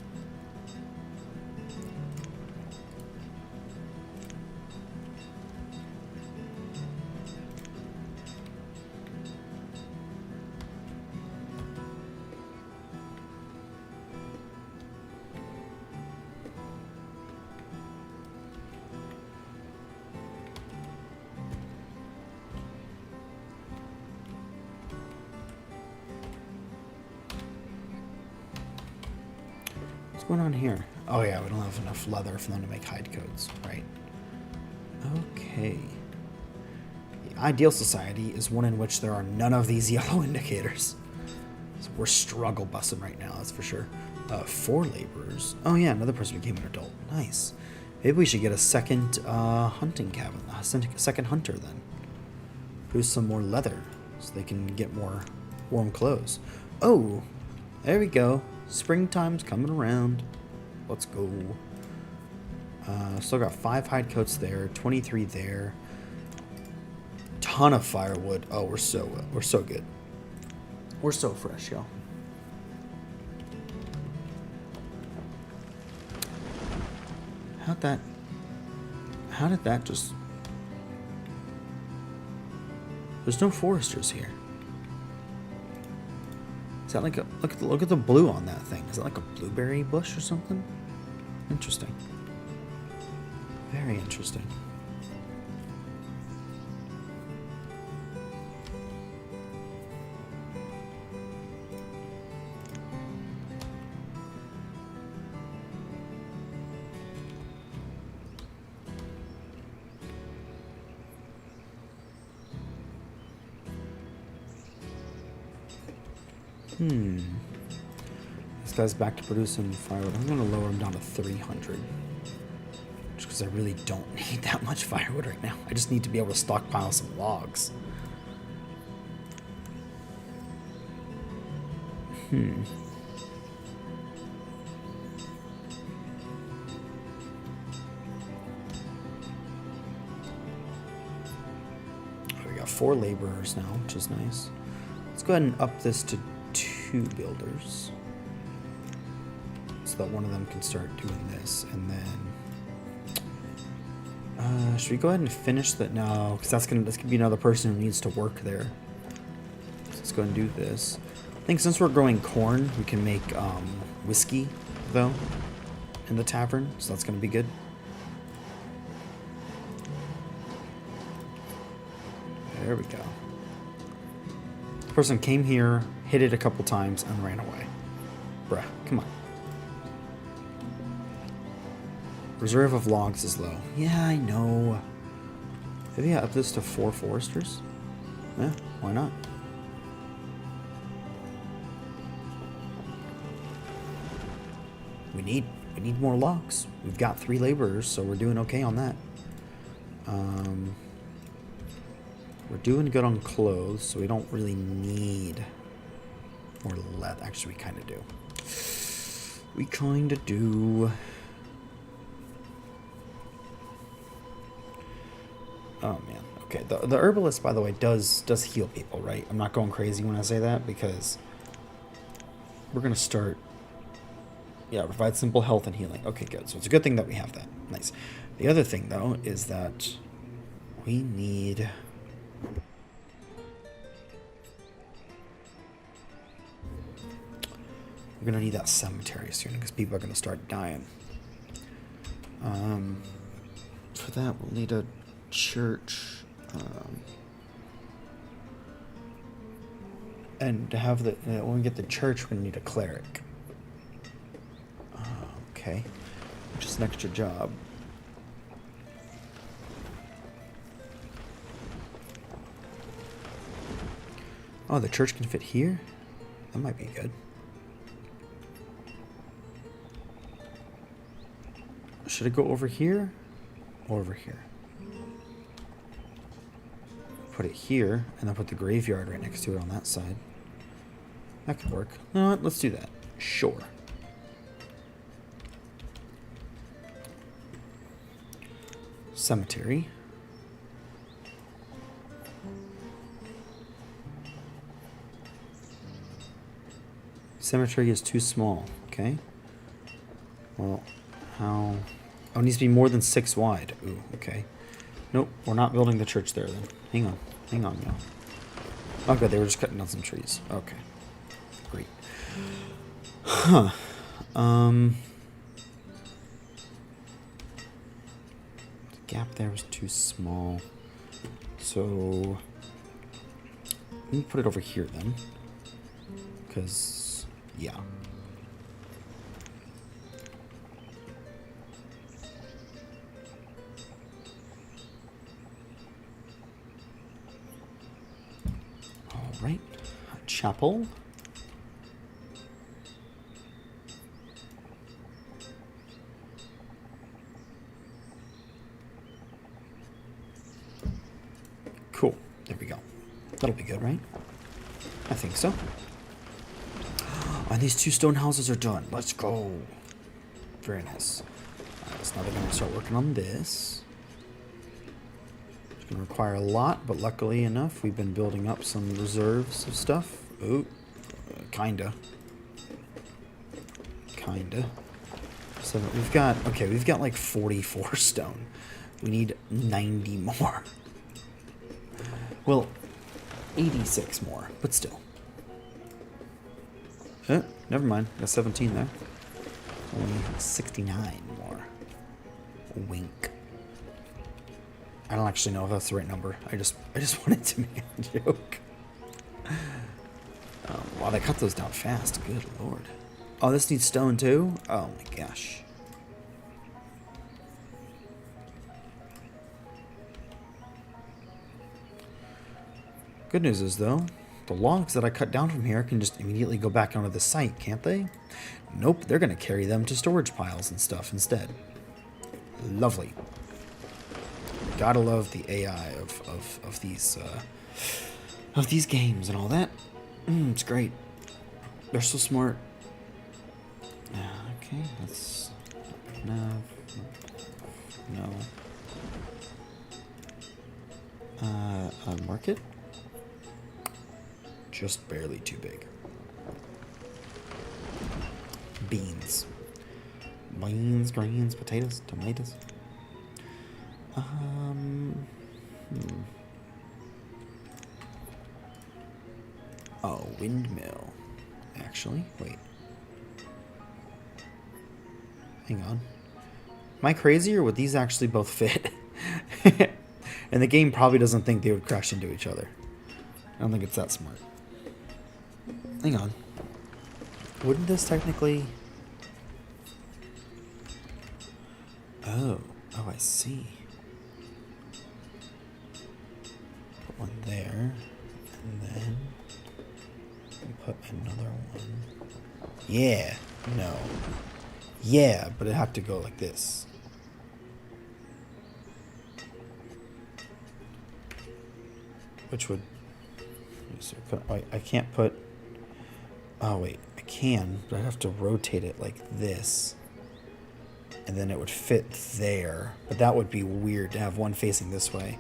What's going on here? Oh yeah, we don't have enough leather for them to make hide coats, right? Okay. The ideal society is one in which there are none of these yellow indicators. So we're struggle bussing right now, that's for sure. 4 laborers. Oh yeah, another person became an adult. Nice. Maybe we should get a second hunting cabin, a second hunter then. Produce some more leather so they can get more warm clothes. Oh, there we go. Springtime's coming around. Let's go. Still got 5 hide coats there, 23 there. Ton of firewood. Oh, we're so good. We're so fresh, y'all. How did that just... There's no foresters here. Is that like a... Look at the blue on that thing. Is that like a blueberry bush or something? Interesting. Very interesting. This guy's back to producing firewood. I'm going to lower him down to 300. Just because I really don't need that much firewood right now. I just need to be able to stockpile some logs. We got 4 laborers now, which is nice. Let's go ahead and up this to 2 builders. So that one of them can start doing this. And then... should we go ahead and finish that? No, because that's gonna be another person who needs to work there. So let's go ahead and do this. I think since we're growing corn, we can make whiskey, though, in the tavern. So that's going to be good. There we go. The person came here, hit it a couple times, and ran away. Bruh, come on. Reserve of logs is low. Yeah, I know. Maybe I up this to 4 foresters? Yeah, why not? We need more logs. We've got 3 laborers, so we're doing okay on that. We're doing good on clothes, so we don't really need more leather. Actually, we kind of do. We kind of do. Oh man. Okay. The herbalist, by the way, does heal people, right? I'm not going crazy when I say that because we're gonna start. Yeah, provide simple health and healing. Okay, good. So it's a good thing that we have that. Nice. The other thing though is that we need. We're gonna need that cemetery soon because people are gonna start dying. For that, we'll need a church, and to have the when we get the church, we need a cleric. Okay, which is an extra job. Oh, the church can fit here. That might be good. Should it go over here or over here? Put it here and then put the graveyard right next to it on that side. That could work. You know what? Let's do that. Sure. Cemetery. Cemetery is too small. Okay. Well, how... Oh, it needs to be more than 6 wide. Ooh, okay. Nope, we're not building the church there then. Hang on. Hang on, y'all. Oh, good, they were just cutting down some trees. Okay. Great. Huh. The gap there was too small. So... Let me put it over here then. Because... Yeah. Right, chapel. Cool. There we go. That'll be good, right? I think so. And these 2 stone houses are done. Let's go. Very nice. So now they're going to start working on this. It's going to require a lot, but luckily enough, we've been building up some reserves of stuff. Ooh, kinda. Kinda. So we've got, okay, we've got like 44 stone. We need 90 more. Well, 86 more, but still. Never mind. Got 17 there. Only 69 more. Wink. I don't actually know if that's the right number. I just wanted to make a joke. Wow, they cut those down fast. Good lord. Oh, this needs stone too? Oh my gosh. Good news is though, the logs that I cut down from here can just immediately go back onto the site, can't they? Nope, they're gonna carry them to storage piles and stuff instead. Lovely. Gotta love the AI of these games and all that. It's great. They're so smart. Okay, let's no. Market. Just barely too big. Beans. Beans, greens, potatoes, tomatoes. Oh, windmill. Actually, wait. Hang on. Am I crazy or would these actually both fit? And the game probably doesn't think they would crash into each other. I don't think it's that smart. Hang on. Wouldn't this technically... Oh, I see. Put one there, and then put another one. Yeah, no. Yeah, but it had to go like this. Which would... I can't put... Oh, wait. I can, but I'd have to rotate it like this. And then it would fit there. But that would be weird to have one facing this way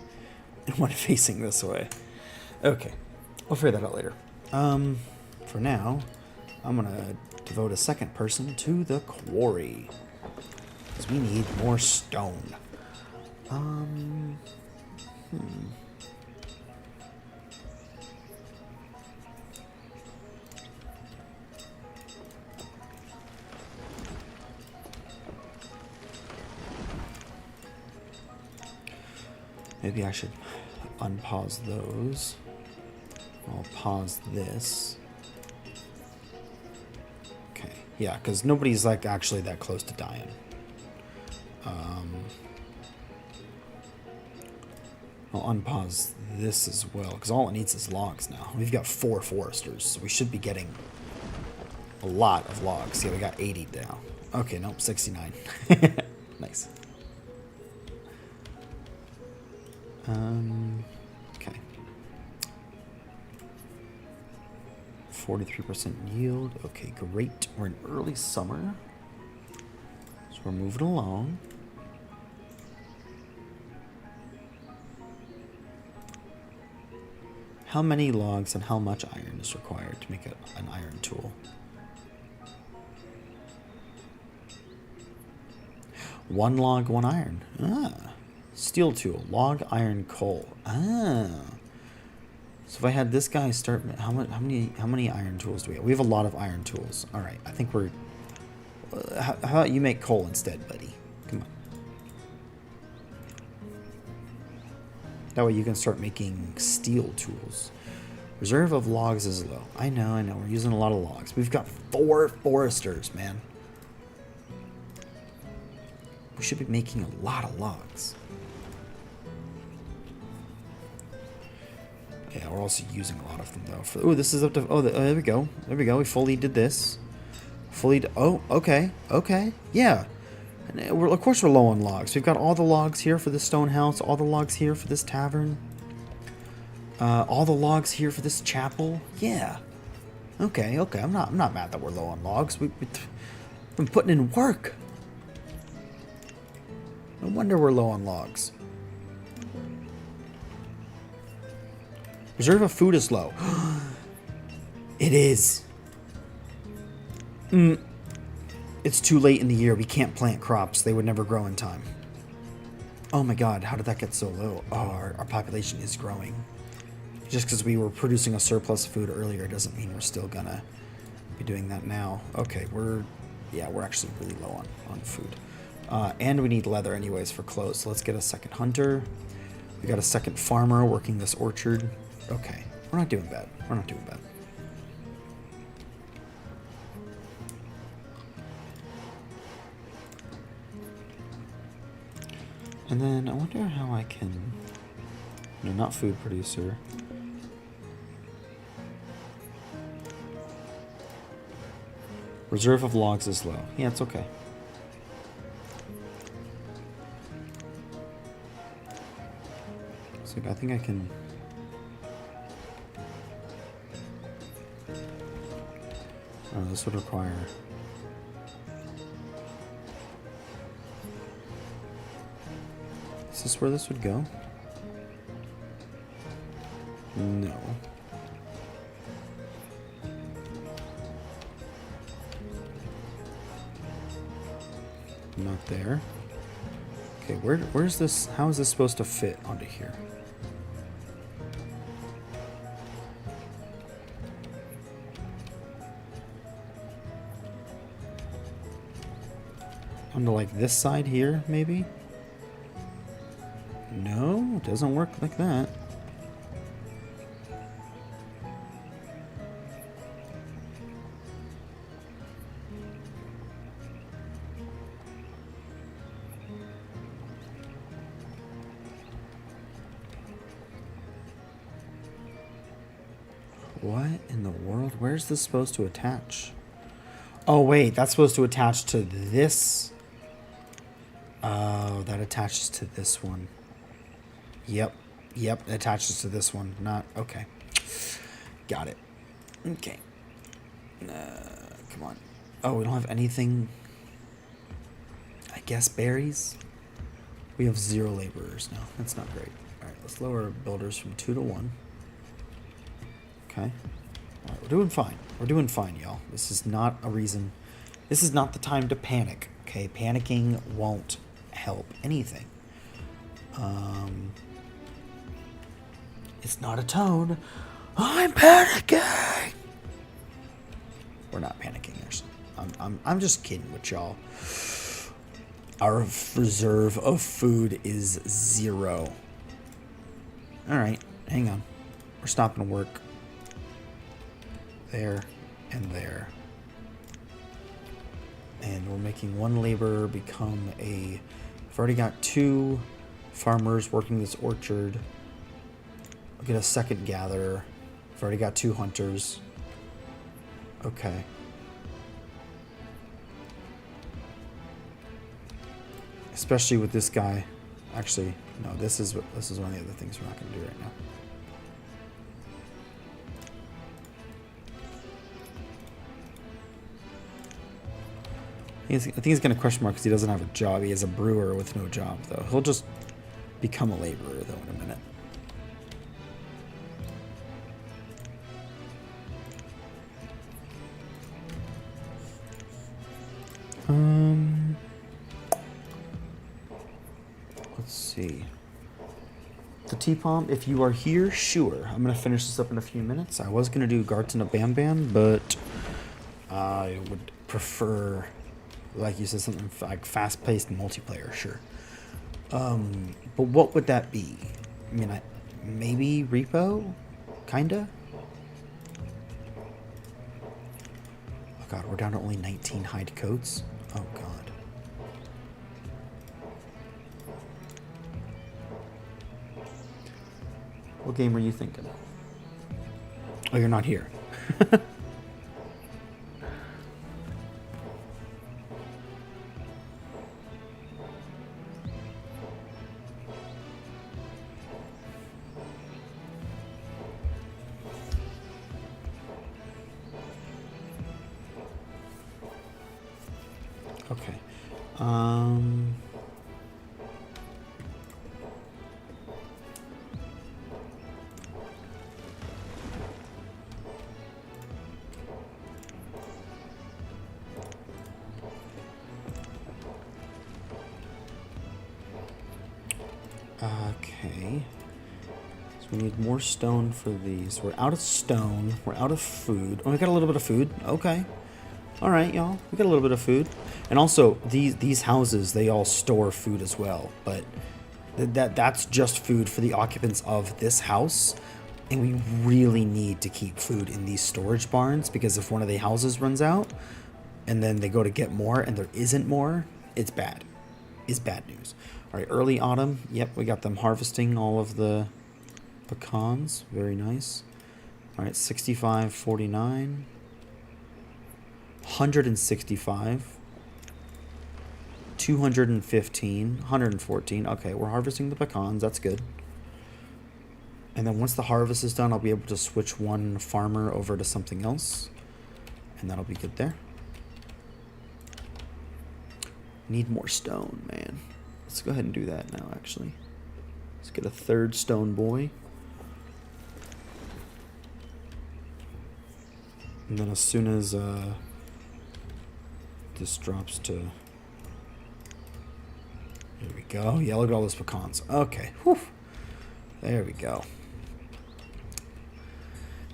and one facing this way. Okay. We'll figure that out later. For now, I'm going to devote a second person to the quarry. Because we need more stone. Maybe I should unpause those. I'll pause this. Okay, yeah, because nobody's like actually that close to dying. I'll unpause this as well, because all it needs is logs now. We've got 4 foresters, so we should be getting a lot of logs. Yeah, we got 80 now. Okay, nope, 69. Nice. Okay. 43% yield. Okay, great. We're in early summer. So we're moving along. How many logs and how much iron is required to make an iron tool? 1 log, 1 iron. Ah. Steel tool, log, iron, coal. Ah. So if I had this guy start, how many iron tools do we have? We have a lot of iron tools. All right, I think we're. How about you make coal instead, buddy? Come on. That way you can start making steel tools. Reserve of logs is low. I know. We're using a lot of logs. We've got 4 foresters, man. We should be making a lot of logs. Yeah, we're also using a lot of them, though. Oh, this is up to... Oh, there we go. There we go. We fully did this. Oh, okay. Okay. Yeah. And of course we're low on logs. We've got all the logs here for this stone house. All the logs here for this tavern. All the logs here for this chapel. Yeah. Okay. I'm not mad that we're low on logs. We've been putting in work. No wonder we're low on logs. Reserve of food is low. It is. It's too late in the year. We can't plant crops. They would never grow in time. Oh my god, how did that get so low? Oh, our population is growing. Just because we were producing a surplus of food earlier doesn't mean we're still gonna be doing that now. Okay, we're actually really low on food. And we need leather anyways for clothes. So let's get a second hunter. We got a second farmer working this orchard. Okay, we're not doing bad. We're not doing bad. And then I wonder how I can... No, not food producer. Reserve of logs is low. Yeah, it's okay. So I think I can... Oh, this would require... Is this where this would go? No. Not there. Okay, where's this? How is this supposed to fit onto here? Onto like this side here, maybe? No, it doesn't work like that. What in the world? Where's this supposed to attach? Oh, wait, that's supposed to attach to this. Oh, that attaches to this one. Yep, it attaches to this one. Not, okay. Got it. Okay. Come on. Oh, we don't have anything. I guess berries. We have 0 laborers now. That's not great. All right, let's lower builders from 2 to 1. Okay. All right, we're doing fine. We're doing fine, y'all. This is not a reason. This is not the time to panic. Okay, panicking won't help anything. It's not a tone. I'm panicking. We're not panicking, actually. I'm just kidding with y'all. Our reserve of food is 0. All right, hang on. We're stopping work. There and there. And we're making 1 laborer become a... I've already got 2 farmers working this orchard. I'll get a 2nd gatherer. I've already got 2 hunters. Okay. Especially with this guy. Actually, no, this is one of the other things we're not going to do right now. I think he's going to question mark because he doesn't have a job. He has a brewer with no job, though. He'll just become a laborer, though, in a minute. Let's see. The T-Palm, if you are here, sure. I'm going to finish this up in a few minutes. I was going to do Garten of Bam Bam, but I would prefer, like you said, something like fast-paced multiplayer, sure. But what would that be? I mean, maybe Repo? Kinda? Oh god, we're down to only 19 hide coats? Oh god. What game were you thinking? Oh, you're not here. Okay. Okay. So we need more stone for these. We're out of stone. We're out of food. Oh, we got a little bit of food. Okay. All right, y'all. We got a little bit of food. And also, these houses, they all store food as well. But that's just food for the occupants of this house. And we really need to keep food in these storage barns, because if one of the houses runs out and then they go to get more and there isn't more, it's bad. It's bad news. All right, early autumn. Yep, we got them harvesting all of the pecans. Very nice. All right, 65, 49. 165. 215. 114. Okay, we're harvesting the pecans. That's good. And then once the harvest is done, I'll be able to switch one farmer over to something else. And that'll be good there. Need more stone, man. Let's go ahead and do that now, actually. Let's get a third stone boy. And then as soon as this drops to... There we go. Yeah, look at all those pecans. Okay. Whew. There we go.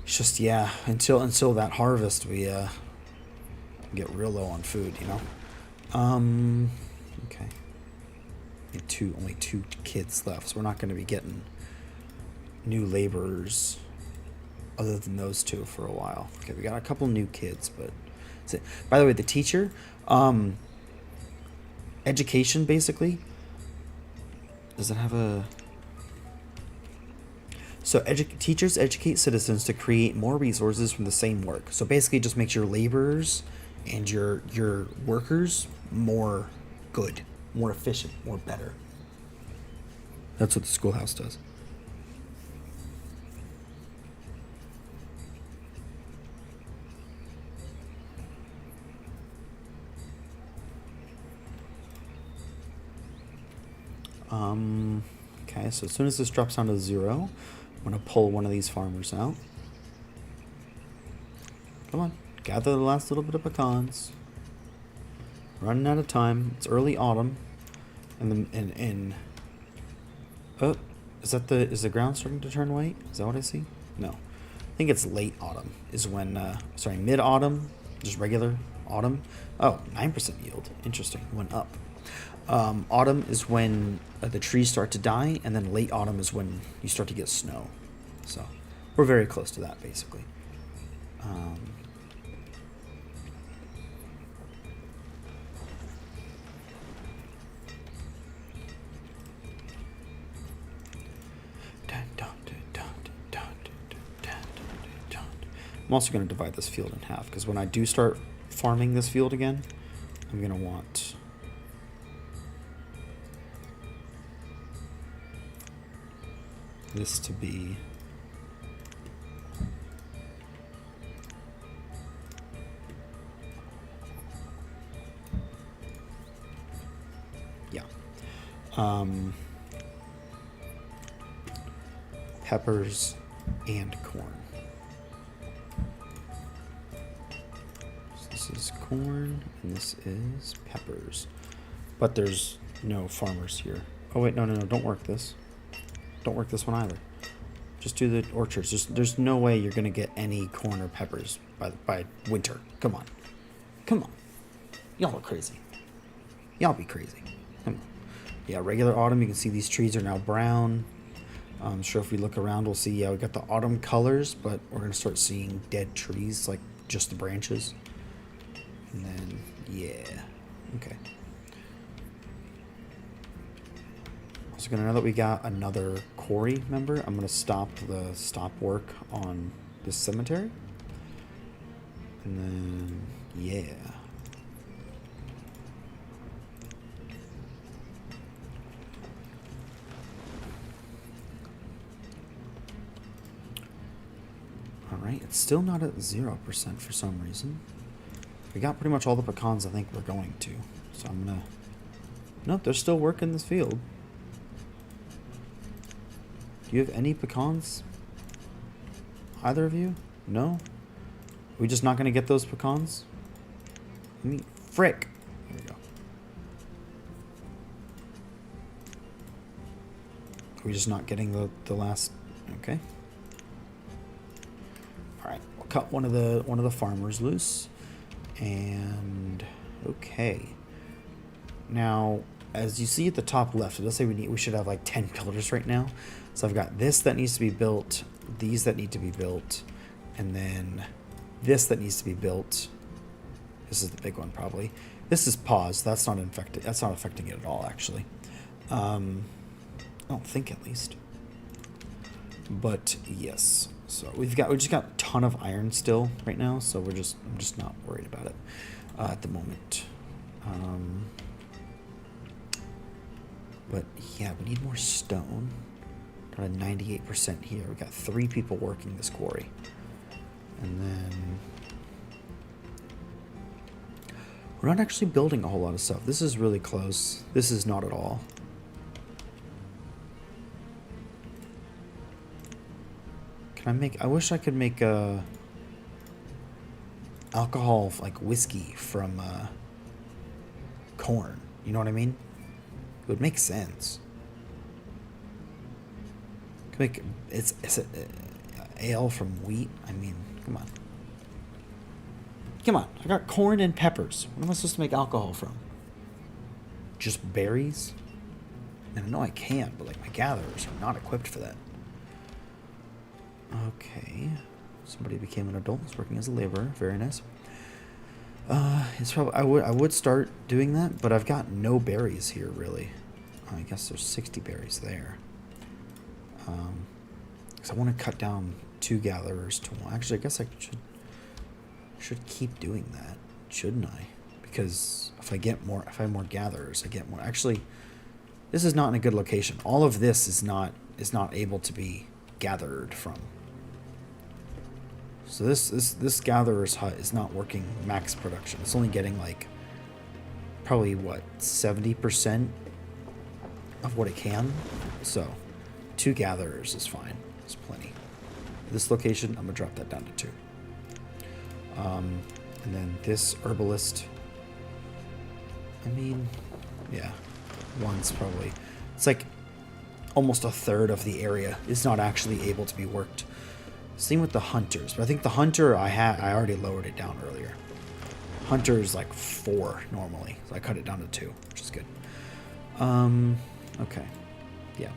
It's just, yeah, until that harvest, we get real low on food, you know? Okay. Only two kids left, so we're not going to be getting new laborers other than those two for a while. Okay, we got a couple new kids, but that's it. By the way, the teacher, education, basically, does it have a... So teachers educate citizens to create more resources from the same work. So basically it just makes your laborers and your workers more good, more efficient, more better. That's what the schoolhouse does. Okay, so as soon as this drops down to 0, I'm going to pull one of these farmers out. Come on, gather the last little bit of pecans. Running out of time. It's early autumn. And oh, is the ground starting to turn white? Is that what I see? No. I think it's late autumn is when, sorry, mid-autumn, just regular autumn. Oh, 9% yield. Interesting. Went up. Autumn is when the trees start to die, and then late autumn is when you start to get snow. So we're very close to that, basically. I'm also going to divide this field in half, because when I do start farming this field again, I'm going to want this to be peppers and corn. So this is corn and this is peppers, but there's no farmers here. Oh wait, no, don't work this. Don't work this one either. Just do the orchards. There's no way you're gonna get any corn or peppers by winter. Come on. Y'all are crazy. Y'all be crazy. Come on. Yeah, regular autumn. You can see these trees are now brown. I'm sure if we look around, we'll see. Yeah, we got the autumn colors, but we're gonna start seeing dead trees, like just the branches. And then yeah, okay. So now that we got another quarry member, I'm going to stop work on this cemetery. And then, yeah. Alright, it's still not at 0% for some reason. We got pretty much all the pecans I think we're going to. So I'm going to... Nope, they're still working this field. Do you have any pecans? Either of you? No? Are we just not going to get those pecans? I mean, frick. There we go. Are we just not getting the last... Okay. Alright, we'll cut one of the farmers loose. And... Okay. Now, as you see at the top left, let's say we should have like 10 pillars right now. So I've got this that needs to be built, these that need to be built, and then this that needs to be built. This is the big one probably. This is paused. That's not infected. That's not affecting it at all, actually. I don't think, at least. But yes. So we just got a ton of iron still right now. So I'm just not worried about it at the moment. But yeah, we need more stone. Got a 98% here. We got 3 people working this quarry. And then we're not actually building a whole lot of stuff. This is really close. This is not at all. I wish I could make alcohol, like whiskey from corn. You know what I mean? It would make sense. It's ale from wheat. I mean, come on. I got corn and peppers. What am I supposed to make alcohol from? Just berries? And I know I can, but like my gatherers are not equipped for that. Okay. Somebody became an adult. Is working as a laborer. Very nice. It's probably I would start doing that, but I've got no berries here really. I guess there's 60 berries there. Because I want to cut down 2 gatherers to 1. Actually, I guess I should keep doing that, shouldn't I? Because if I have more gatherers, I get more. Actually, this is not in a good location. All of this is not able to be gathered from. So this gatherer's hut is not working max production. It's only getting like probably what 70%. of what it can. So 2 gatherers is fine. It's plenty. This location, I'm going to drop that down to 2. And then this herbalist, I mean, yeah, 1's probably, it's like almost a third of the area is not actually able to be worked. Same with the hunters, but I think the hunter I already lowered it down earlier. Hunter is like 4 normally, so I cut it down to 2, which is good. Okay, yeah.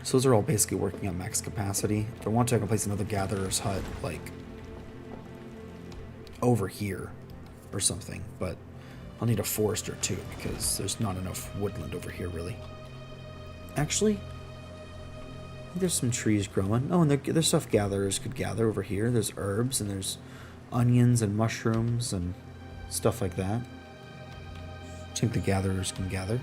So those are all basically working on max capacity. If I want to, I can place another gatherer's hut, like, over here or something, but I'll need a forester too, because there's not enough woodland over here, really. Actually, I think there's some trees growing. Oh, and there's stuff gatherers could gather over here. There's herbs, and there's onions and mushrooms and stuff like that. I think the gatherers can gather.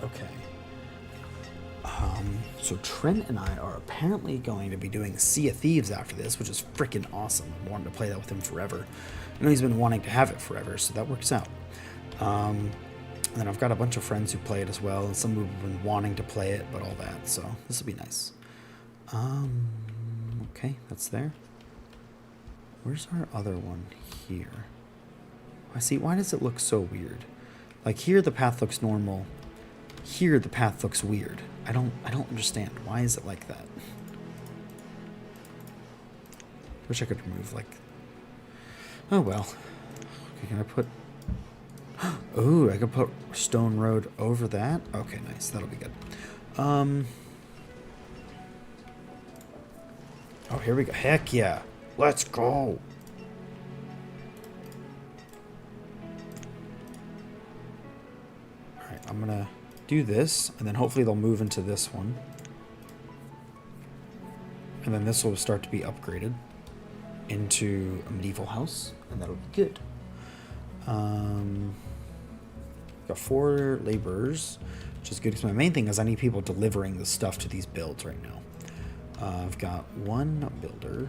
Okay. So Trent and I are apparently going to be doing Sea of Thieves after this, which is freaking awesome. I wanted to play that with him forever. I know he's been wanting to have it forever, so that works out. And then I've got a bunch of friends who play it as well, and some who've been wanting to play it, but all that, so this will be nice. Okay, that's there. Where's our other one? Here. I see, why does it look so weird? Like, here the path looks normal. Here the path looks weird. I don't understand. Why is it like that? Wish I could remove, like... Oh, well. Okay, can I put... Ooh, I could put stone road over that? Okay, nice. That'll be good. Oh, here we go. Heck yeah. Let's go. Alright, I'm gonna do this, and then hopefully they'll move into this one. And then this will start to be upgraded into a medieval house, and that'll be good. Got 4 laborers, which is good, because my main thing is I need people delivering the stuff to these builds right now. I've got 1 builder.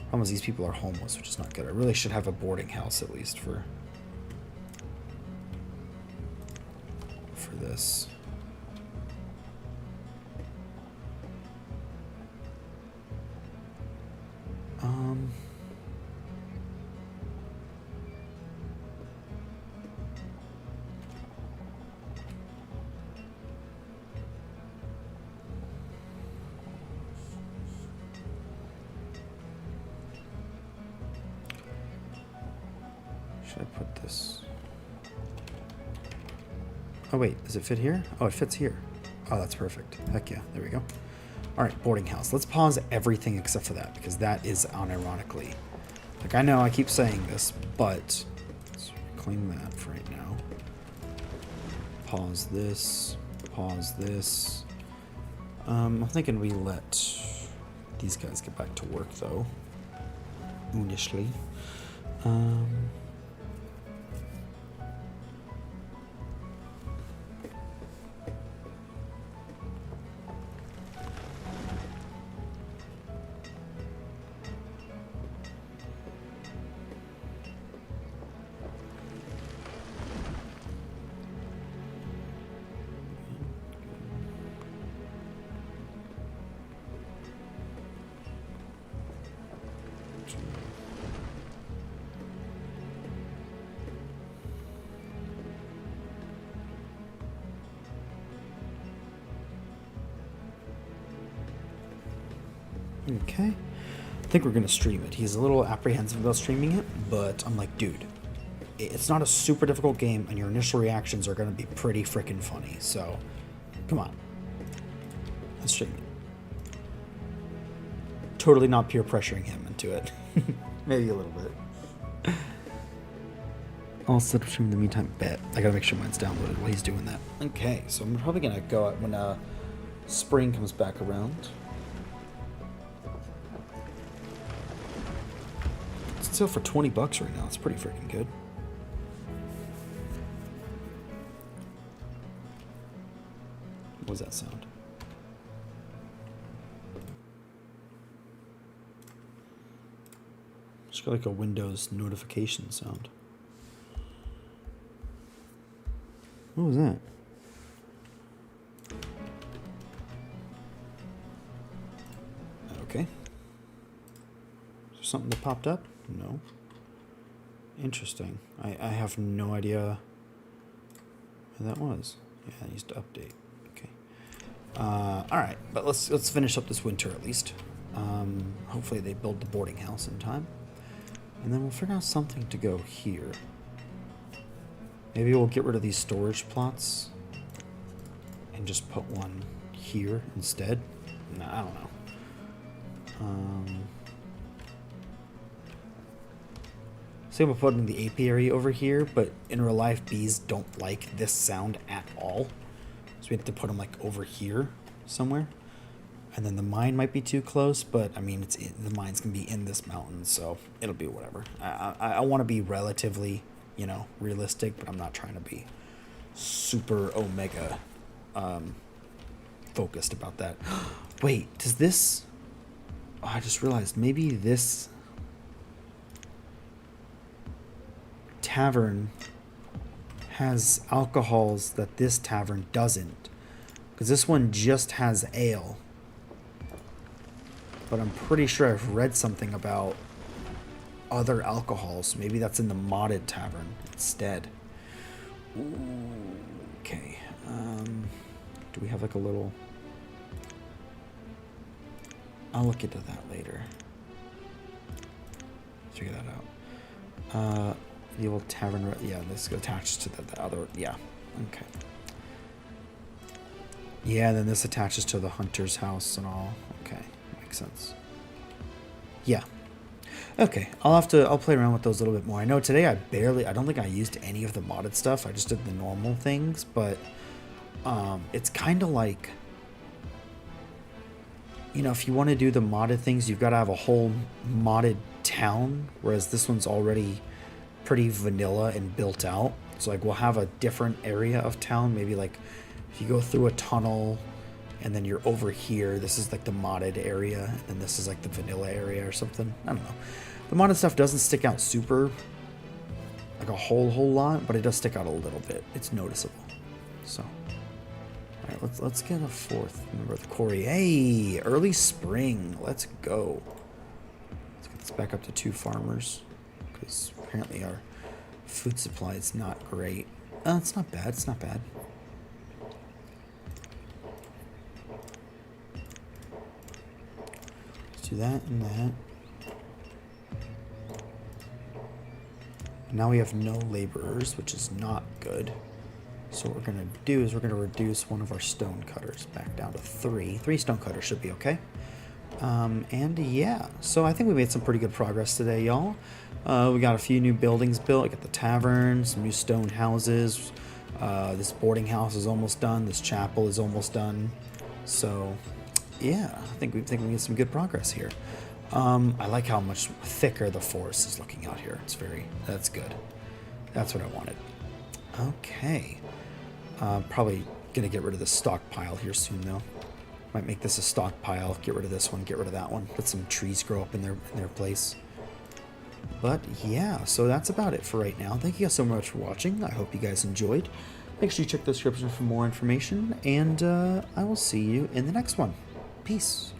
Problem is these people are homeless, which is not good. I really should have a boarding house at least for this. Should I put this? Oh wait, does it fit here? Oh, it fits here. Oh, that's perfect. Heck yeah, there we go. All right, boarding house. Let's pause everything except for that, because that is unironically. Like, I know I keep saying this, but let's reclaim that for right now. Pause this. Pause this. I'm thinking we let these guys get back to work, though. Initially. Okay. I think we're going to stream it. He's a little apprehensive about streaming it, but I'm like, dude, it's not a super difficult game, and your initial reactions are going to be pretty freaking funny. So, come on. Let's stream it. Totally not peer pressuring him into it. Maybe a little bit. I'll set up stream in the meantime. Bet. I gotta make sure mine's downloaded while he's doing that. Okay, so I'm probably gonna go out when spring comes back around. It's still for $20 right now. It's pretty freaking good. What was that sound? Just got like a Windows notification sound. What was that? Okay. Is there something that popped up? No. Interesting. I have no idea who that was. Yeah, I used to update. Okay. Alright, but let's finish up this winter at least. Hopefully they build the boarding house in time. And then we'll figure out something to go here. Maybe we'll get rid of these storage plots and just put one here instead. No, I don't know. So I'm putting the apiary over here, but in real life, bees don't like this sound at all. So we have to put them like over here somewhere. And then the mine might be too close, but I mean, the mine's gonna be in this mountain, so it'll be whatever. I want to be relatively, realistic, but I'm not trying to be super omega focused about that. Wait, does this... Oh, I just realized maybe this tavern has alcohols that this tavern doesn't. Because this one just has ale. But I'm pretty sure I've read something about other alcohols. Maybe that's in the modded tavern instead. Ooh, okay. Do we have like a little... I'll look into that later. Figure that out. The old tavern... Yeah, this attaches to the other... Yeah, okay. Yeah, then this attaches to the hunter's house and all. Okay, makes sense. Yeah. Okay, I'll play around with those a little bit more. I know today I don't think I used any of the modded stuff. I just did the normal things, but it's kind of like, if you want to do the modded things, you've got to have a whole modded town, whereas this one's already pretty vanilla and built out. So like we'll have a different area of town, maybe like if you go through a tunnel and then you're over here, this is like the modded area, and this is like the vanilla area or something. I don't know. The modded stuff doesn't stick out super, like a whole lot, but it does stick out a little bit. It's noticeable. So, all right, let's get a fourth member of the quarry. Hey, early spring. Let's go. Let's get this back up to 2 farmers, because apparently our food supply is not great. It's not bad. It's not bad. Do that and that. Now we have no laborers, which is not good. So what we're going to do is we're going to reduce one of our stone cutters back down to 3. 3 stone cutters should be okay. And yeah, so I think we made some pretty good progress today, y'all. We got a few new buildings built. We got the tavern, some new stone houses. This boarding house is almost done. This chapel is almost done. So... yeah, I think we made some good progress here. I like how much thicker the forest is looking out here. That's good. That's what I wanted. Okay. Probably gonna get rid of the stockpile here soon though. Might make this a stockpile, get rid of this one, get rid of that one. Let some trees grow up in their place. But yeah, so that's about it for right now. Thank you guys so much for watching. I hope you guys enjoyed. Make sure you check the description for more information, and I will see you in the next one. Peace.